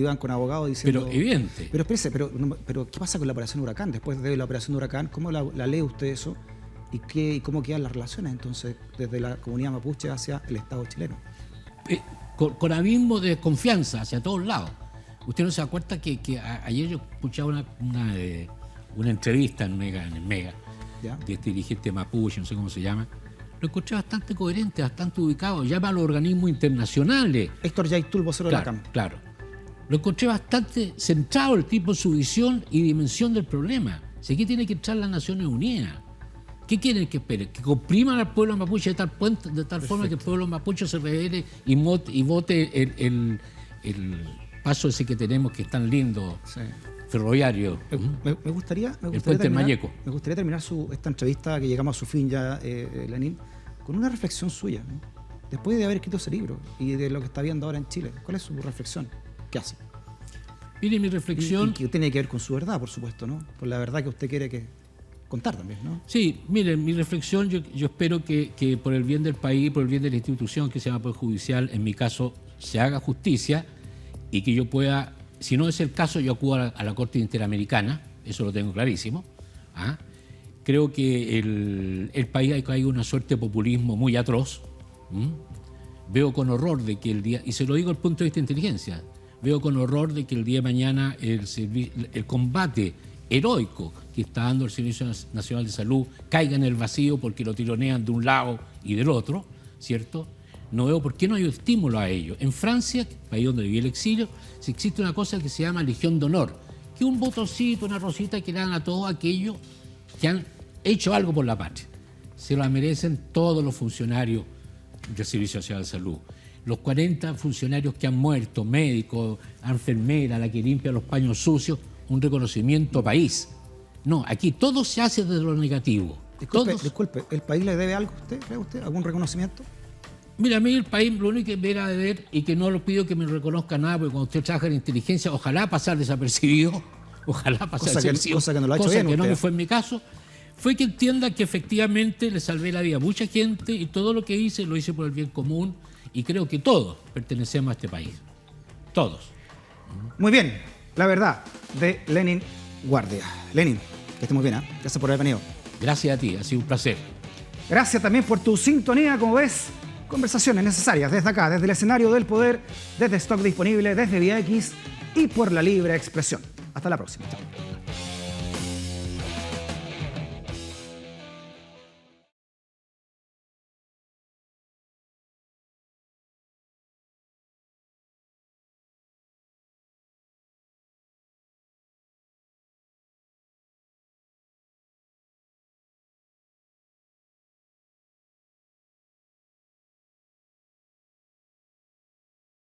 diciendo... Pero evidente. Pero espérese, pero ¿qué pasa con la operación Huracán? Después de la operación Huracán, ¿cómo la lee usted eso? ¿Y cómo quedan las relaciones entonces desde la comunidad mapuche hacia el Estado chileno? Con abismo de desconfianza hacia todos lados. Usted no se acuerda que ayer yo escuchaba una entrevista en Mega, ¿Ya? de este dirigente mapuche, no sé cómo se llama. Lo encontré bastante coherente, bastante ubicado. Llama a los organismos internacionales. Héctor Yaitul, vocero de la CAM. Claro. Lo encontré bastante centrado el tipo en su visión y dimensión del problema. Si aquí tiene que entrar las Naciones Unidas. ¿Qué quieren que espere? Que compriman al pueblo mapuche de tal forma que el pueblo mapuche se revele y vote el paso ese que tenemos, que es tan lindo, sí, ferroviario. Me gustaría terminar esta entrevista, que llegamos a su fin ya, Lenin, con una reflexión suya, ¿no? Después de haber escrito ese libro y de lo que está viendo ahora en Chile. ¿Cuál es su reflexión? ¿Qué hace? Mire, mi reflexión... Y que tiene que ver con su verdad, por supuesto, ¿no? Con la verdad que usted quiere contar también, ¿no? Sí, miren, mi reflexión, yo espero que por el bien del país, por el bien de la institución que se llama Poder Judicial, en mi caso, se haga justicia y que yo pueda, si no es el caso, yo acudo a la Corte Interamericana, eso lo tengo clarísimo. Creo que el país ha caído una suerte de populismo muy atroz. Veo con horror de que el día, y se lo digo desde el punto de vista de inteligencia, veo con horror de que el día de mañana el combate heroico que está dando el Servicio Nacional de Salud caiga en el vacío porque lo tironean de un lado y del otro, ¿cierto? No veo por qué no hay estímulo a ello. En Francia, país donde viví el exilio, existe una cosa que se llama Legión de Honor, que es un botoncito, una rosita que le dan a todos aquellos que han hecho algo por la patria. Se la merecen todos los funcionarios del Servicio Nacional de Salud. Los 40 funcionarios que han muerto, médicos, enfermeras, la que limpia los paños sucios, un reconocimiento país. No, aquí todo se hace desde lo negativo. Disculpe, ¿el país le debe algo a usted, cree usted? ¿Algún reconocimiento? Mira, a mí el país lo único que me era de ver y que no lo pido que me reconozca nada, porque cuando usted trabaja en inteligencia, ojalá pasar desapercibido, ojalá pasar desapercibido, cosa que no lo ha hecho bien que no usted. me fue en mi caso, fue que entienda que efectivamente le salvé la vida a mucha gente y todo lo que hice lo hice por el bien común y creo que todos pertenecemos a este país. Todos. Muy bien, la verdad de Lenin Guardia. Lenin, que esté muy bien, ¿eh? Gracias por haber venido. Gracias a ti, ha sido un placer. Gracias también por tu sintonía, como ves, conversaciones necesarias desde acá, desde el escenario del poder, desde Stock Disponible, desde Vía X y por la libre expresión. Hasta la próxima. Chao.